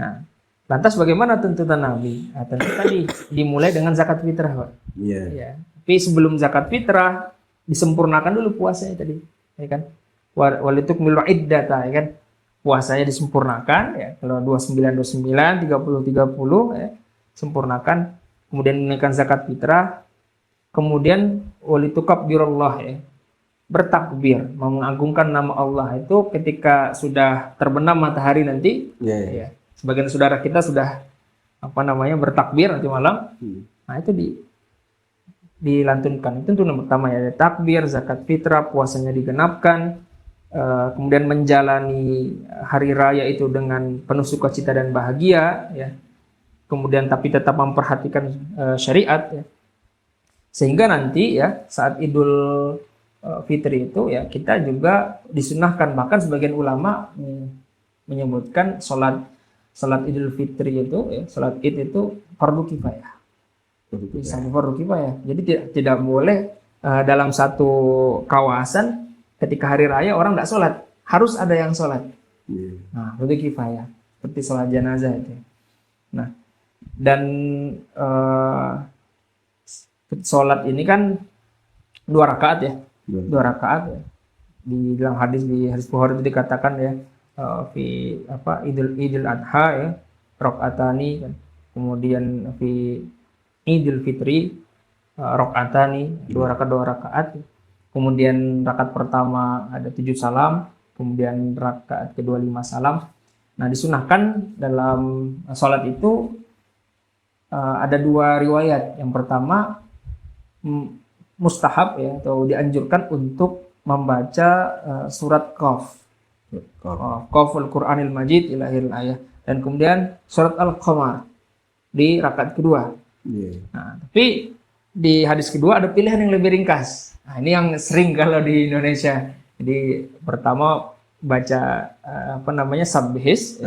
Nah, lantas bagaimana tuntutan Nabi? Nah, tentu tadi dimulai dengan zakat fitrah, Pak. Tapi sebelum zakat fitrah disempurnakan dulu puasanya tadi, ya kan? Walitukmilu iddata, ya kan, puasanya disempurnakan ya, kalau 29 30 ya, sempurnakan, kemudian menaikkan zakat fitrah, kemudian walitukabirullah ya, bertakbir mengagungkan nama Allah itu ketika sudah terbenam matahari nanti ya, sebagian saudara kita sudah bertakbir nanti malam. Nah itu dilantunkan, itu tuntunan pertama ya, takbir, zakat fitrah, puasanya digenapkan. Kemudian menjalani hari raya itu dengan penuh sukacita dan bahagia ya. Kemudian tapi tetap memperhatikan syariat ya. Sehingga nanti ya saat Idul Fitri itu ya kita juga disunahkan, bahkan sebagian ulama menyebutkan salat Idul Fitri itu ya, salat Id itu fardu kifayah. Fardu kifayah. Jadi tidak boleh dalam satu kawasan ketika hari raya orang tidak sholat, harus ada yang sholat. Nah, itu kifayah, seperti sholat jenazah itu. Nah, dan sholat ini kan 2 rakaat ya, 2 rakaat ya. Di dalam hadis Bukhari itu dikatakan ya, Idul Adha ya, rakaatani kan. Kemudian fi Idul Fitri rakaatani, 2 rakaat. Kemudian rakaat pertama ada 7 salam, kemudian rakaat kedua 5 salam. Nah, disunahkan dalam sholat itu ada 2 riwayat. Yang pertama mustahab ya, atau dianjurkan untuk membaca surat Qaf. Qaful Qur'anil Majid ila akhir ayat. Dan kemudian surat Al-Qamar di rakaat kedua. Nah, tapi di hadis kedua ada pilihan yang lebih ringkas. Nah, ini yang sering kalau di Indonesia. Jadi pertama baca Sabbihis,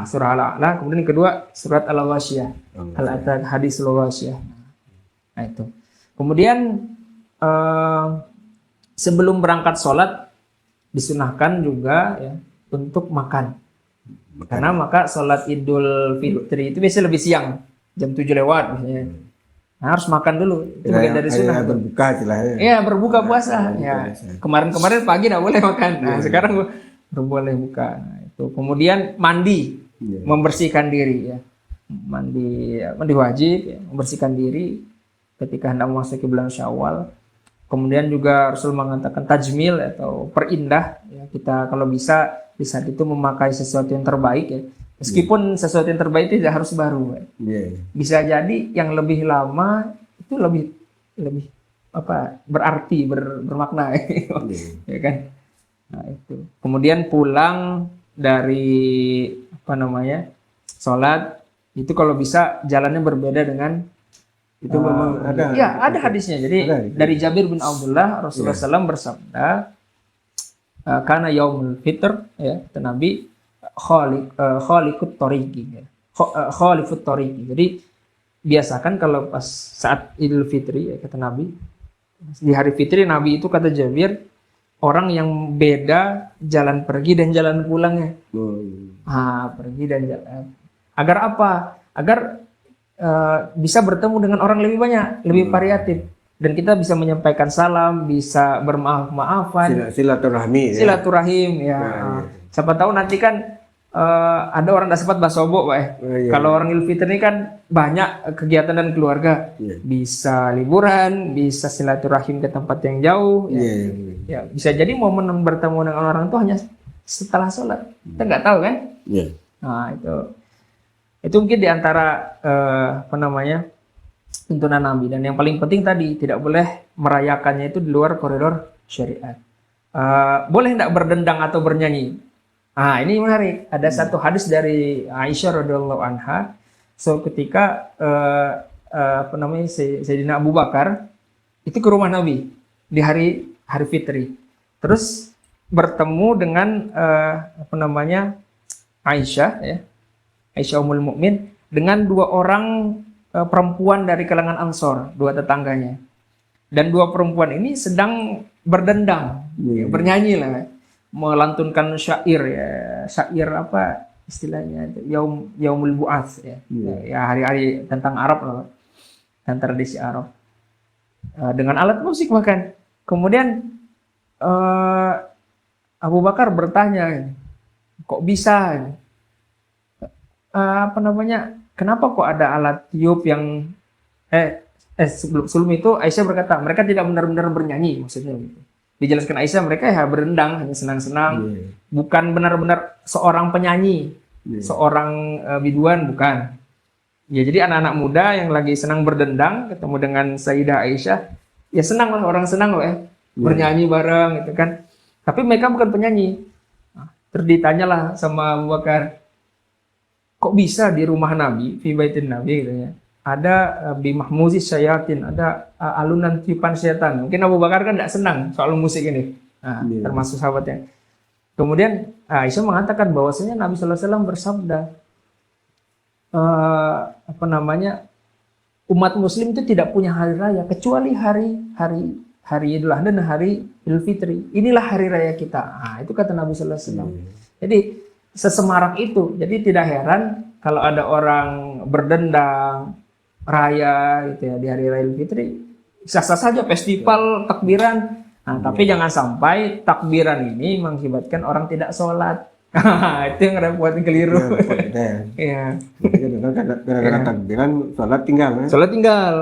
surah Al-A'la, kemudian yang kedua surat Al-Ghasyiyah, Al-Atad hadis Al-Ghasyiyah. Nah, itu. Kemudian sebelum berangkat sholat disunahkan juga ya untuk makan. Karena maka sholat Idul Fitri itu biasanya lebih siang, jam 7 lewat misalnya. Nah, harus makan dulu. Itu bagian dari sunnah. Berbuka istilahnya. Iya, berbuka puasa. Ya. Kemarin-kemarin pagi nggak boleh makan. Nah, sekarang boleh buka. Nah, itu. Kemudian mandi, membersihkan diri ya. Mandi wajib, ya. Membersihkan diri ketika hendak memasuki bulan Syawal. Kemudian juga Rasul mengatakan tajmil atau perindah. Ya, kita kalau bisa di saat itu memakai sesuatu yang terbaik ya. Meskipun sesuatu yang terbaik itu tidak harus baru. Bisa jadi yang lebih lama itu lebih berarti, bermakna. Ya kan? Nah, itu. Kemudian pulang dari sholat itu kalau bisa jalannya berbeda dengan itu memang ada. Ya, ada hadisnya. Jadi dari Jabir bin Abdullah Rasulullah SAW bersabda, karena yaumul fitr ya, kata Nabi khalifut tariqi ya. Khalifut tariqi. Jadi biasakan kalau pas saat Idul Fitri ya, kata Nabi, di hari Fitri Nabi itu kata Jabir orang yang beda jalan pergi dan jalan pulangnya. Pergi dan jalan. Agar apa? Agar bisa bertemu dengan orang lebih banyak, lebih variatif, dan kita bisa menyampaikan salam, bisa bermaaf-maafan, silaturahim ya. Siapa tahu nanti kan ada orang tidak sempat basobo, Pak. Kalau orang Idul Fitri ini kan banyak kegiatan dan keluarga, bisa liburan, bisa silaturahim ke tempat yang jauh. Ya, bisa jadi momen bertemu dengan orang itu hanya setelah sholat. Kita nggak tahu kan? Nah, itu mungkin diantara tuntunan Nabi. Dan yang paling penting tadi tidak boleh merayakannya itu di luar koridor syariat. Boleh tidak berdendang atau bernyanyi? Ini menarik. Ada satu hadis dari Aisyah radhiyallahu anha. Ketika Sayyidina Abu Bakar itu ke rumah Nabi di hari Fitri. Terus bertemu dengan Aisyah ya. Aisyah Ummul Mukmin dengan 2 orang perempuan dari kalangan Ansor, 2 tetangganya. Dan 2 perempuan ini sedang berdendang, bernyanyi lah, melantunkan syair ya. Syair apa istilahnya? Yaumul Bu'ats ya. Ya, hari-hari tentang Arab lah, tentang tradisi Arab. Dengan alat musik bahkan. Kemudian Abu Bakar bertanya, kok bisa? Kenapa kok ada alat tiup yang sebelum itu Aisyah berkata mereka tidak benar-benar bernyanyi, maksudnya gitu. Dijelaskan Aisyah mereka ya berendang, hanya senang-senang, bukan benar-benar seorang penyanyi, seorang biduan, bukan. Ya, jadi anak-anak muda yang lagi senang berdendang ketemu dengan Sayyidah Aisyah, ya senang lah, orang senang lah ya, bernyanyi bareng gitu kan. Tapi mereka bukan penyanyi. Terus ditanyalah sama Abu Bakar, kok bisa di rumah Nabi, fi baitin Nabi gitu ya, ada bimahmuzi syayatin, ada alunan tiupan setan. Mungkin Abu Bakar kan tidak senang soal musik ini, termasuk sahabatnya. Kemudian Aisyah mengatakan bahwasanya Nabi SAW bersabda, umat Muslim itu tidak punya hari raya kecuali hari Idul Adha dan hari Idul Fitri. Inilah hari raya kita. Itu kata Nabi SAW. Jadi sesemarak itu. Jadi tidak heran kalau ada orang berdendang raya gitu ya di hari raya Idul Fitri. Sah-sah saja festival takbiran. Tapi jangan sampai takbiran ini mengakibatkan orang tidak sholat. Itu yang repot, yang keliru. Ya, repot kita ya. Iya. Gara-gara takbiran sholat tinggal kan. Sholat tinggal.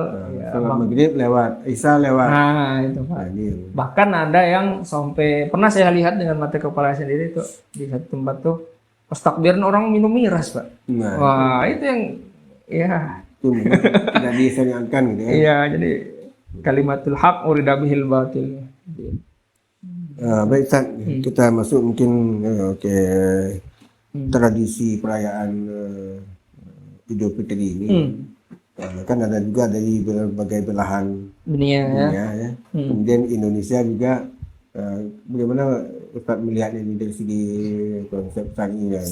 Sholat maghrib lewat, isya lewat. Nah, itu Pak. Nah, ini. Bahkan ada yang sampai pernah saya lihat dengan mata kepala sendiri tuh di satu tempat tuh pas takbiran orang minum miras, Pak. Nah, Wah, itu yang ya itu tidak disyariatkan gitu ya. iya, jadi kalimatul haq urida bihil batil. Baik, Ustaz. Kita masuk mungkin ke tradisi perayaan Idul Fitri ini. Kan ada juga dari berbagai belahan Dunia ya. dunia ya. Kemudian Indonesia juga bagaimana Ustaz melihat ini dari segi konsep syariah?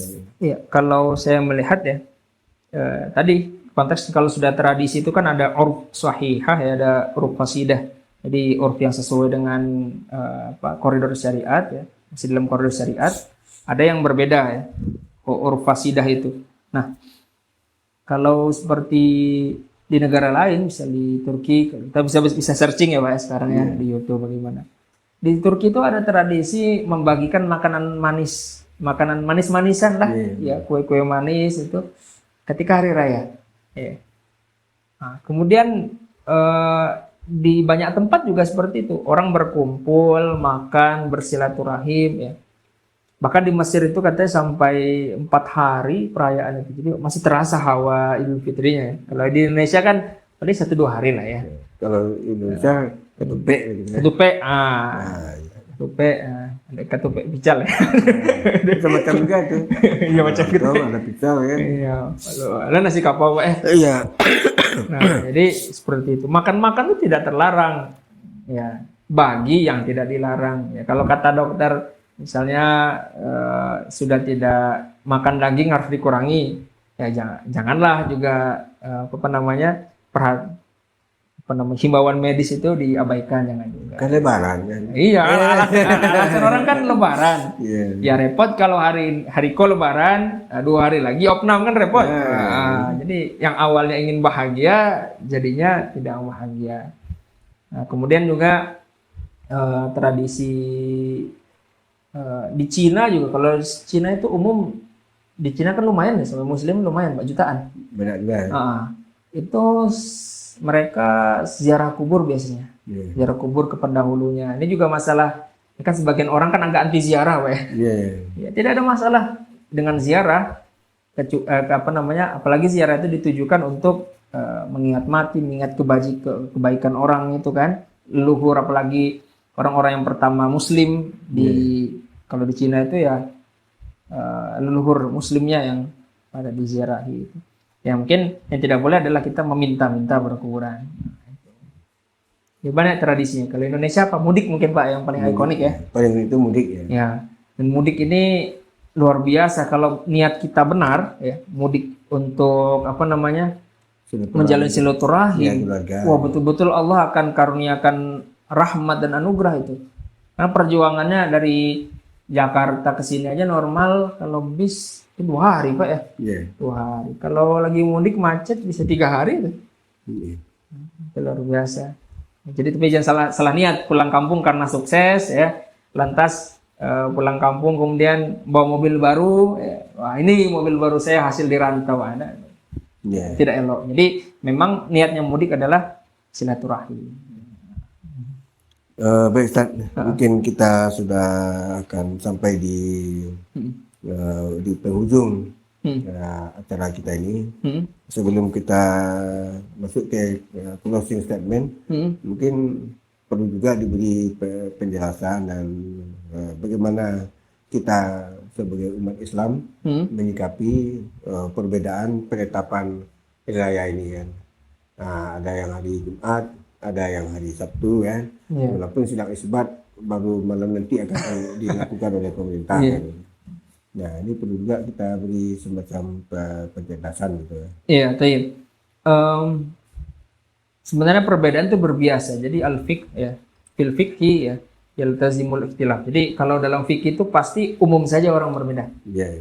Iya, kalau saya melihat ya tadi konteks kalau sudah tradisi itu kan ada urf sahihah ya, ada urf fasidah. Jadi urf yang sesuai dengan koridor syariat ya, masih dalam koridor syariat. Ada yang berbeda ya, urf fasidah itu. Nah, kalau seperti di negara lain, bisa di Turki, kita bisa searching ya Pak ya sekarang ya di YouTube bagaimana. Di Turki itu ada tradisi membagikan makanan manis-manisan lah, ya kue-kue manis itu ketika hari raya. Ya. Nah, kemudian di banyak tempat juga seperti itu, orang berkumpul, makan, bersilaturahim ya. Bahkan di Mesir itu katanya sampai 4 hari perayaan itu, jadi masih terasa hawa Idul Fitrinya ya. Kalau di Indonesia kan paling 1-2 hari lah ya. Kalau Indonesia ketupek gitu ya. Ketupek, ketupek, ada ketupek pical ya. Macam-macam juga tuh. Iya macam gitu. Ada pical ya. Iya, ada nasi kapau Pak ya. Iya. Nah, jadi seperti itu. Makan-makan itu tidak terlarang. Ya, bagi yang tidak dilarang. Ya, kalau kata dokter misalnya sudah tidak makan daging harus dikurangi. Ya janganlah juga himbauan medis itu diabaikan, jangan juga. Kan lebaran kan. Iya, alasan orang kan lebaran. Iya. Ya repot kalau hari ko lebaran, 2 hari lagi opnam kan repot. Jadi yang awalnya ingin bahagia jadinya tidak bahagia. Nah, kemudian juga tradisi di Cina juga, kalau Cina itu umum, di Cina kan lumayan ya, sampai muslim lumayan Pak, jutaan. Banyak juga. Itu mereka ziarah kubur biasanya. Ziarah kubur ke pendahulunya. Ini juga masalah, ini kan sebagian orang kan agak anti ziarah Pak ya. Ya, tidak ada masalah dengan ziarah, apalagi ziarah itu ditujukan untuk mengingat mati, mengingat kebaikan orang itu kan, leluhur, apalagi orang-orang yang pertama muslim kalau di Cina itu ya leluhur muslimnya yang pada diziarahi itu. Ya mungkin yang tidak boleh adalah kita meminta-minta berkuburan. Ya banyak tradisinya. Kalau Indonesia apa? Mudik mungkin Pak yang paling ikonik ya. Paling itu mudik ya. Ya. Dan mudik ini luar biasa kalau niat kita benar ya, mudik untuk menjalin silaturahim. Wah, betul-betul Allah akan karuniakan rahmat dan anugerah itu. Karena perjuangannya dari Jakarta ke sini aja normal kalau bis itu 2 hari Pak ya. 2 hari. Kalau lagi mudik macet bisa 3 hari itu. Itu luar biasa. Jadi tapi jangan salah niat pulang kampung karena sukses ya. Lantas pulang kampung kemudian bawa mobil baru. Ya. Wah ini mobil baru saya hasil dirantau ada. Tidak elok. Jadi memang niatnya mudik adalah silaturahim. Baik Ustaz, mungkin kita sudah akan sampai di penghujung acara kita ini. Sebelum kita masuk ke closing statement, mungkin perlu juga diberi penjelasan dan bagaimana kita sebagai umat Islam menyikapi perbedaan penetapan hari raya ini kan. Nah, ada yang hari Jumat, ada yang hari Sabtu kan. Walaupun sidang isbat baru malam nanti akan dilakukan oleh pemerintah. Nah, ini perlu juga kita beri semacam penjelasan gitu ya. Iya, tayyib. Sebenarnya perbedaan itu berbiasa. Jadi al-fiqh ya, fil fiqhi ya, yaltazimul ikhtilaf. Jadi kalau dalam fikih itu pasti umum saja orang berbeda.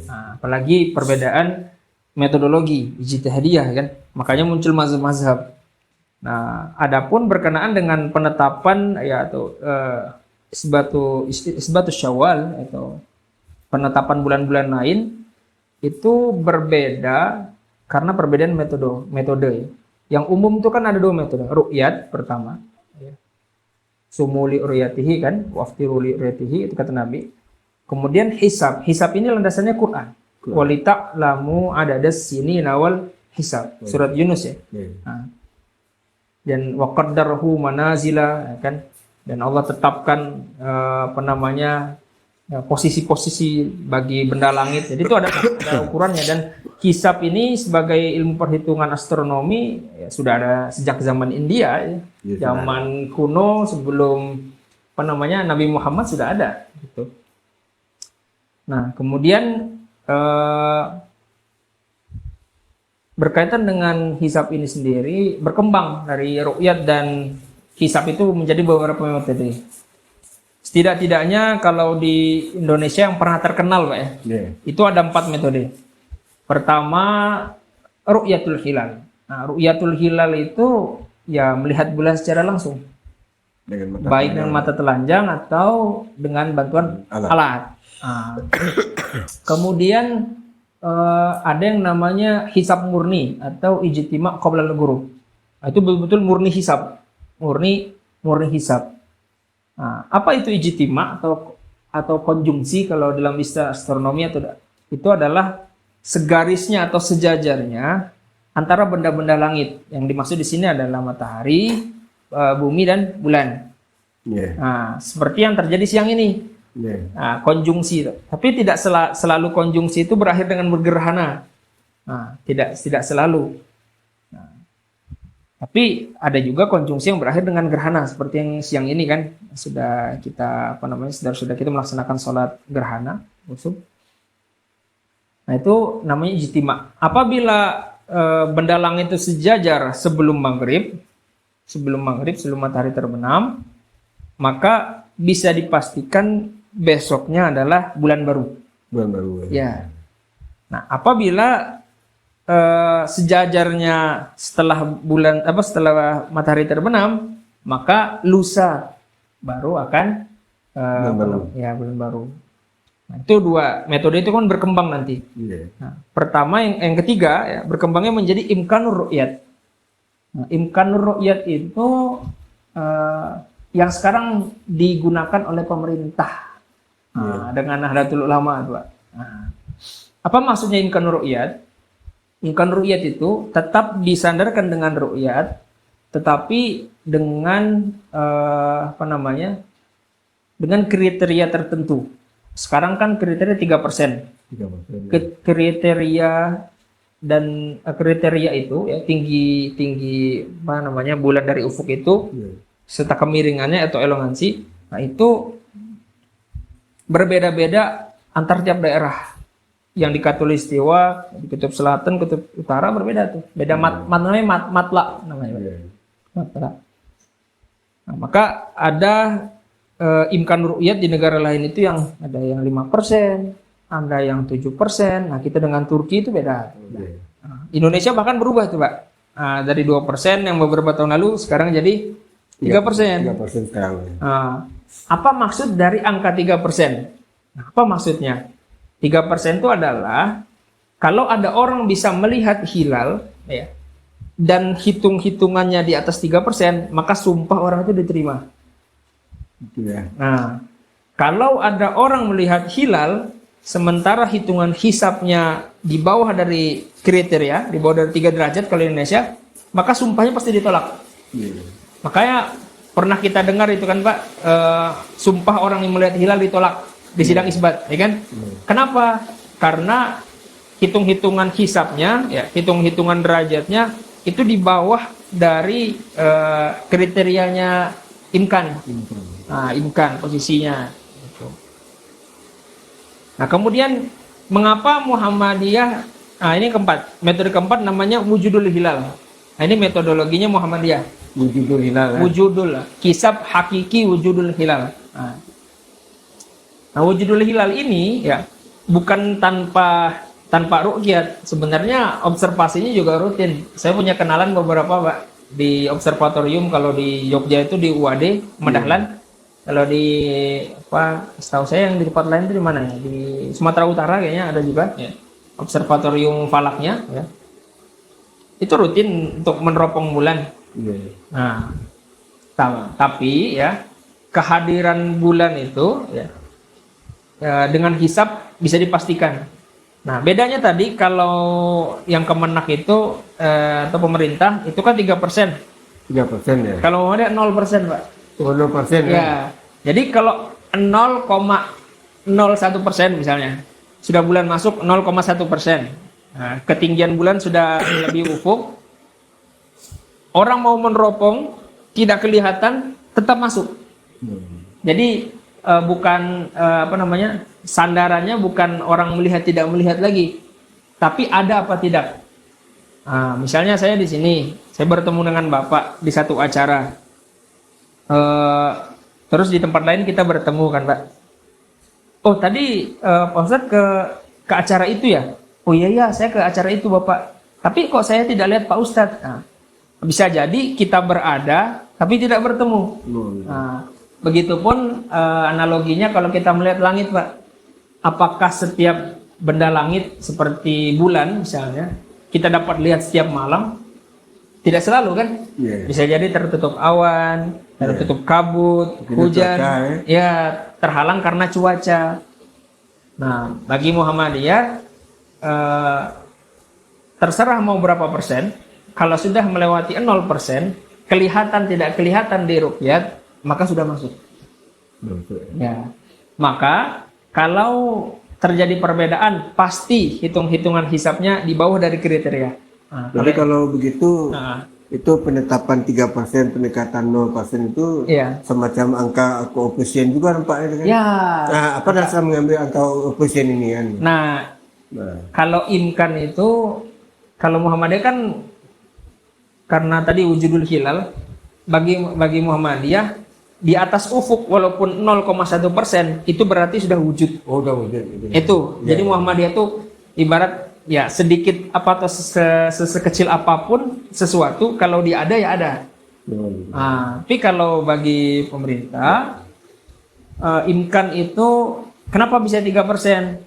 Nah, apalagi perbedaan metodologi ijtihadiyah kan. Makanya muncul mazhab-mazhab. Nah, adapun berkenaan dengan penetapan ya atau isbatu Syawal atau penetapan bulan-bulan lain itu berbeda karena perbedaan metode ya. Yang umum itu kan ada 2 metode. Ru'yat pertama, ya. Sumu li ru'yatihi kan, waftiru li ru'yatihi, itu kata Nabi. Kemudian hisab. Hisab ini landasannya Quran. Walita lamu adadas sini nawal hisab. Surat Yunus ya. Nah. Dan waqaddarahu manazila, ya kan. Dan Allah tetapkan posisi-posisi bagi benda langit. Jadi itu ada ukurannya. Dan hisab ini sebagai ilmu perhitungan astronomi ya, sudah ada sejak zaman India, ya. Zaman kuno sebelum Nabi Muhammad sudah ada. Gitu. Nah, kemudian berkaitan dengan hisab ini sendiri berkembang dari ru'yat dan hisab itu menjadi beberapa metode. Setidak-tidaknya kalau di Indonesia yang pernah terkenal, Pak ya, itu ada 4 metode. Pertama, ru'yatul hilal. Nah, ru'yatul hilal itu ya melihat bulan secara langsung, baik dengan mata telanjang atau dengan bantuan alat. Nah, kemudian ada yang namanya hisab murni atau ijtima' qabla al-ghurub. Itu betul-betul murni hisab, murni hisab. Nah, apa itu ijtima' atau konjungsi kalau dalam istilah astronomi? Itu adalah segarisnya atau sejajarnya antara benda-benda langit. Yang dimaksud di sini adalah matahari, bumi dan bulan. Nah, seperti yang terjadi siang ini. Nah, konjungsi. Tapi tidak selalu konjungsi itu berakhir dengan bergerhana. Nah, tidak selalu. Nah, tapi ada juga konjungsi yang berakhir dengan gerhana seperti yang siang ini kan sudah kita sudah kita melaksanakan sholat gerhana usub. Nah, itu namanya ijtima'. Apabila benda langit itu sejajar sebelum maghrib, sebelum matahari terbenam, maka bisa dipastikan besoknya adalah bulan baru. Ya. Nah, apabila sejajarnya setelah matahari terbenam, maka lusa baru akan bulan baru. Nah, itu 2 metode itu kan berkembang nanti. Nah, pertama yang ketiga ya, berkembangnya menjadi imkanur ru'yat. Nah, imkanur ru'yat itu yang sekarang digunakan oleh pemerintah. Dengan Nahdlatul Ulama, Pak. Nah, apa maksudnya imkanur ru'yat? Imkanur ru'yat itu tetap disandarkan dengan ru'yat, tetapi dengan dengan kriteria tertentu. Sekarang kan kriteria 3%. Kriteria dan kriteria itu ya tinggi bulan dari ufuk itu serta kemiringannya atau elongansi. Nah, itu berbeda-beda antar tiap daerah. Yang di Khatulistiwa, di Kutub Selatan, Kutub Utara berbeda tuh. Beda matla namanya. Matla. Nah, maka ada imkan ru'yat di negara lain itu yang ada yang 5%, ada yang 7%. Nah, kita dengan Turki itu beda. Nah, Indonesia bahkan berubah tuh, Pak. Nah, dari 2% yang beberapa tahun lalu sekarang jadi 3%. 3% sekarang. Nah, apa maksud dari angka 3%? Nah, apa maksudnya? 3% itu adalah kalau ada orang bisa melihat hilal ya, dan hitung-hitungannya di atas 3%, maka sumpah orang itu diterima. Nah, kalau ada orang melihat hilal sementara hitungan hisabnya di bawah dari kriteria, di bawah dari 3 derajat kalau di Indonesia, maka sumpahnya pasti ditolak. Makanya pernah kita dengar itu kan, Pak, sumpah orang yang melihat hilal ditolak di sidang isbat, ya kan? Kenapa? Karena hitung-hitungan hisabnya, ya, hitung-hitungan derajatnya itu di bawah dari kriterianya imkan. Nah, imkan posisinya. Nah, kemudian mengapa Muhammadiyah? Nah, ini metode keempat namanya wujudul hilal. Nah, ini metodologinya Muhammadiyah. Wujudul hilal. Wujudul, kisab hakiki wujudul hilal. Nah, wujudul hilal ini ya bukan tanpa ruqyat. Sebenarnya observasinya juga rutin. Saya punya kenalan beberapa, Pak, di observatorium kalau di Jogja itu di UAD Medahlan. Kalau di apa, setahu saya yang di tempat lain itu di mana ya? Di Sumatera Utara kayaknya ada juga ya. Observatorium falaknya ya. Itu rutin untuk meneropong bulan. Iya. Nah, tapi ya kehadiran bulan itu ya, dengan hisab bisa dipastikan. Nah, bedanya tadi kalau yang Kemenak itu atau pemerintah itu kan 3%. 3% ya. Kalau ada 0%, Pak. 0% ya. Ya. Jadi kalau 0,01% misalnya sudah bulan masuk 0,1%. Nah, ketinggian bulan sudah lebih ufuk. Orang mau meneropong tidak kelihatan tetap masuk. Jadi bukan apa namanya, sandarannya bukan orang melihat tidak melihat lagi, tapi ada apa tidak. Nah, misalnya saya di sini, saya bertemu dengan Bapak di satu acara, terus di tempat lain kita bertemu kan Pak. Oh tadi Pak Ustadz ke acara itu ya? Oh iya saya ke acara itu Bapak. Tapi kok saya tidak lihat Pak Ustadz? Nah, bisa jadi kita berada tapi tidak bertemu. Nah, begitupun analoginya kalau kita melihat langit Pak. Apakah setiap benda langit seperti bulan misalnya kita dapat lihat setiap malam? Tidak selalu kan? Bisa jadi tertutup awan, tertutup kabut, hujan, cuaca, ya terhalang karena cuaca. Nah, bagi Muhammadiyah terserah mau berapa persen, kalau sudah melewati 0%, kelihatan tidak kelihatan di ruqyat, maka sudah masuk. Ya. Maka kalau terjadi perbedaan, pasti hitung-hitungan hisabnya di bawah dari kriteria. Nah, jadi kalau begitu, itu penetapan 3%, pendekatan 0% itu semacam angka koefisien juga nampaknya kan? Ya. Nah, apa dasar mengambil angka koefisien ini kan? Nah, kalau imkan itu, kalau Muhammadiyah kan karena tadi wujudul hilal, bagi Muhammadiyah di atas ufuk walaupun 0,1% itu berarti sudah wujud. Oh, sudah wujud. Itu. Jadi Muhammadiyah itu ibarat ya sedikit apa atau sekecil apapun sesuatu kalau dia ada ya ada. Nah, tapi kalau bagi pemerintah imkan itu kenapa bisa 3%?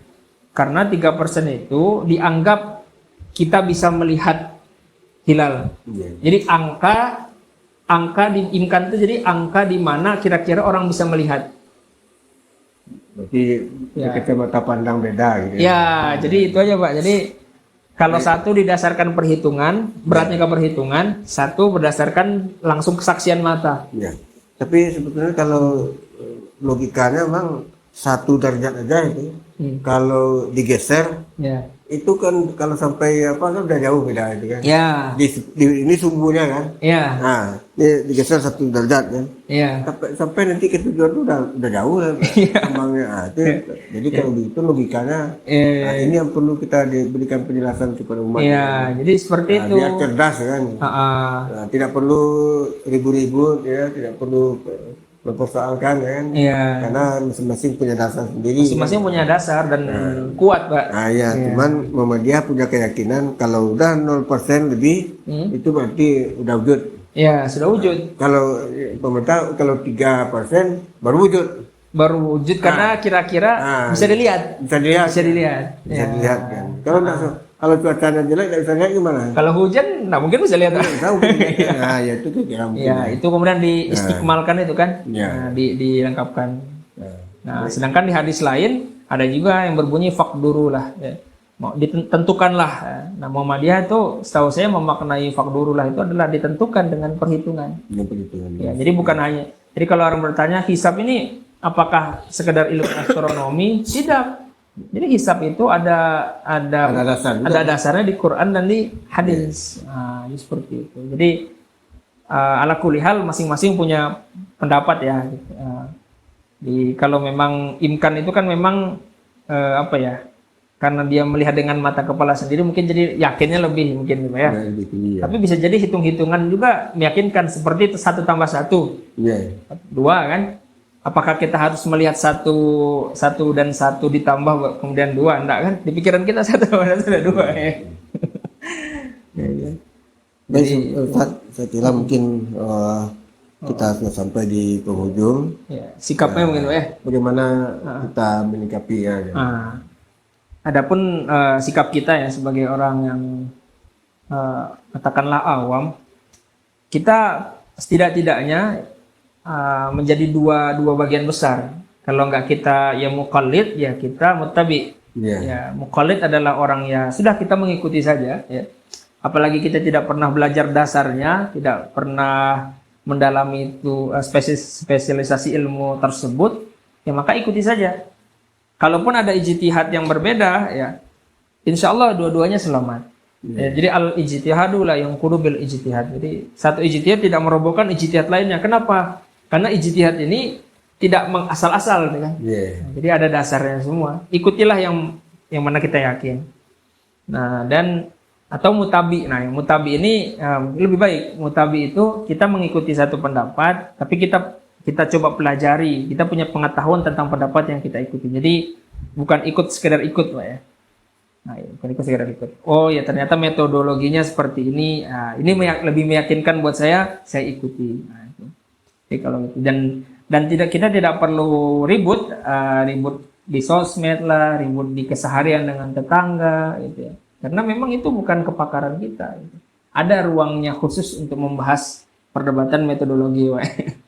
Karena 3% itu dianggap kita bisa melihat hilal. Jadi angka di imkan itu jadi angka di mana kira-kira orang bisa melihat. Berarti kacamata pandang beda gitu. Ya, jadi itu aja Pak. Jadi kalau satu didasarkan perhitungan, beratnya ke perhitungan, satu berdasarkan langsung kesaksian mata. Ya. Tapi sebetulnya kalau logikanya memang satu derajat aja itu. Kalau digeser, itu kan kalau sampai apa kan udah jauh beda itu kan. Ya. Ini sumbunya kan. Ya. Nah, ini digeser satu derajat kan. Ya. Sampai nanti ke tujuan itu udah jauh lah. Kembangnya. Nah, itu, jadi kalau begitu logikanya, nah, ini yang perlu kita diberikan penjelasan kepada umat. Iya, jadi seperti itu. Biar cerdas kan. Nah, tidak perlu ribut-ribut ya, tidak perlu mempersoalkan kan, karena masing-masing punya dasar sendiri. Masing-masing punya dasar dan kuat Pak. Nah ya, cuman Muhammadiyah punya keyakinan kalau udah 0% lebih, itu berarti udah wujud. Ya sudah wujud. Kalau pemerintah kalau 3% baru wujud. Baru wujud karena kira-kira bisa dilihat. Bisa dilihat. Bisa dilihat kan. Kalau cuacanya jelek nggak bisa lihat gimana? Kalau hujan, nah mungkin bisa lihat. Nah, ya itu kira mungkin. Ya, itu kemudian diistikmalkan itu kan, dilengkapkan. Nah, sedangkan di hadis lain ada juga yang berbunyi fakduru lah, ya. Mau ditentukanlah. Nah, Muhammadiyah itu setahu saya memaknai fakduru lah itu adalah ditentukan dengan perhitungan. Ya, jadi bukan hanya. Jadi kalau orang bertanya hisab ini apakah sekedar ilmu astronomi? Tidak. Jadi hisab itu ada dasarnya di Quran dan di hadis. Nah, seperti itu. Jadi ala kulli hal masing-masing punya pendapat ya. Kalau memang imkan itu kan memang apa ya? Karena dia melihat dengan mata kepala sendiri mungkin jadi yakinnya lebih mungkin ya. Tapi bisa jadi hitung-hitungan juga meyakinkan seperti itu 1 tambah 1. 2 kan? Apakah kita harus melihat satu dan satu ditambah kemudian 2? Enggak kan? Di pikiran kita 1 tambah 1 sudah 2 ya. Baik, Ustaz, saya kira mungkin kita sudah sampai di penghujung. Ya, sikapnya mungkin Pak ya. Bagaimana kita menyikapinya? Ya? Adapun sikap kita ya sebagai orang yang katakanlah awam, kita setidak-tidaknya menjadi dua bagian besar. Kalau nggak kita ya muqallid, ya kita muttabi. Ya, muqallid adalah orang ya sudah kita mengikuti saja. Ya. Apalagi kita tidak pernah belajar dasarnya, tidak pernah mendalami itu spesialisasi ilmu tersebut, ya maka ikuti saja. Kalaupun ada ijtihad yang berbeda, ya insya Allah dua-duanya selamat. Ya, jadi al-ijtihadu la yanqudu bil ijtihad. Jadi satu ijtihad tidak merobohkan ijtihad lainnya. Kenapa? Karena ijtihad ini tidak mengasal-asal, gitu kan? Jadi ada dasarnya semua. Ikutilah yang mana kita yakin. Nah, atau mutabi. Nah, yang mutabi ini lebih baik. Mutabi itu kita mengikuti satu pendapat, tapi kita coba pelajari. Kita punya pengetahuan tentang pendapat yang kita ikuti. Jadi bukan ikut sekedar ikut, Pak ya. Nah, bukan ikut sekedar ikut. Oh ya, ternyata metodologinya seperti ini. Nah, ini lebih meyakinkan buat saya ikuti. Nah, itu. Jadi kalau itu dan kita tidak perlu ribut di sosmed lah, ribut di keseharian dengan tetangga, gitu ya. Karena memang itu bukan kepakaran kita. Gitu. Ada ruangnya khusus untuk membahas perdebatan metodologi, Pak.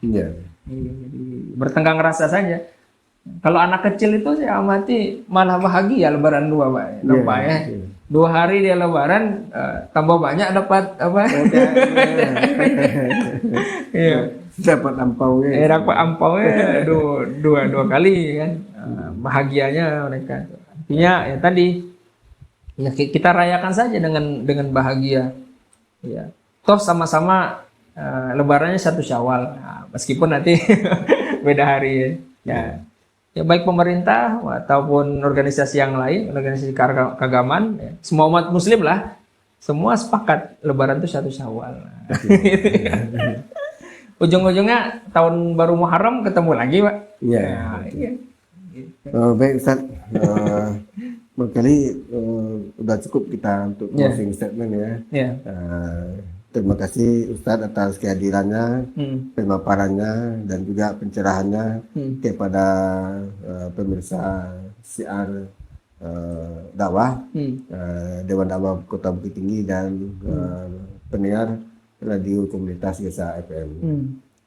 Iya. Jadi bertengkar rasa saja. Kalau anak kecil itu saya amati malah bahagia lebaran 2, Pak. Nampak ya. 2 hari dia lebaran tambah banyak dapat apa? Iya. Dapat ampaunya. Dapat ampaunya dua kali kan. Bahagianya mereka. Artinya ya tadi ya kita rayakan saja dengan bahagia. Ya. Toh sama-sama lebarannya 1 Syawal. Nah, meskipun nanti beda hari ya. Ya baik pemerintah ataupun organisasi yang lain, organisasi keagamaan, ya, semua umat muslim lah, semua sepakat lebaran itu 1 Syawal. Ujung-ujungnya tahun baru Muharram ketemu lagi, Pak. Iya. Nah, iya. Baik Ustaz, barangkali udah cukup kita untuk closing statement ya. Terima kasih Ustadz atas kehadirannya, pemaparannya dan juga pencerahannya kepada pemirsa siar dakwah, Dewan Dakwah Kota Bukit Tinggi dan pendengar radio komunitas Gesa FM.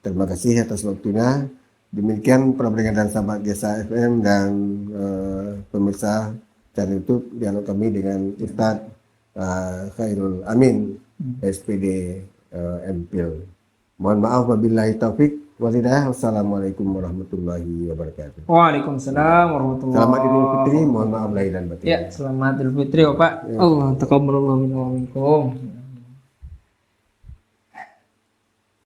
Terima kasih atas waktunya. Demikian perbincangan dan sahabat Gesa FM dan pemirsa channel YouTube dialog kami dengan Ustadz Khairul Amin, SPD MPIL. Mohon maaf wabillahi taufik wal hidayah. Wassalamualaikum warahmatullahi wabarakatuh. Waalaikumsalam warahmatullahi wabarakatuh. Selamat Idul Fitri, mohon maaf lahir dan batin. Ya, selamat Idul Fitri, Pak. Allah taqabbalallahu minna wa minkum.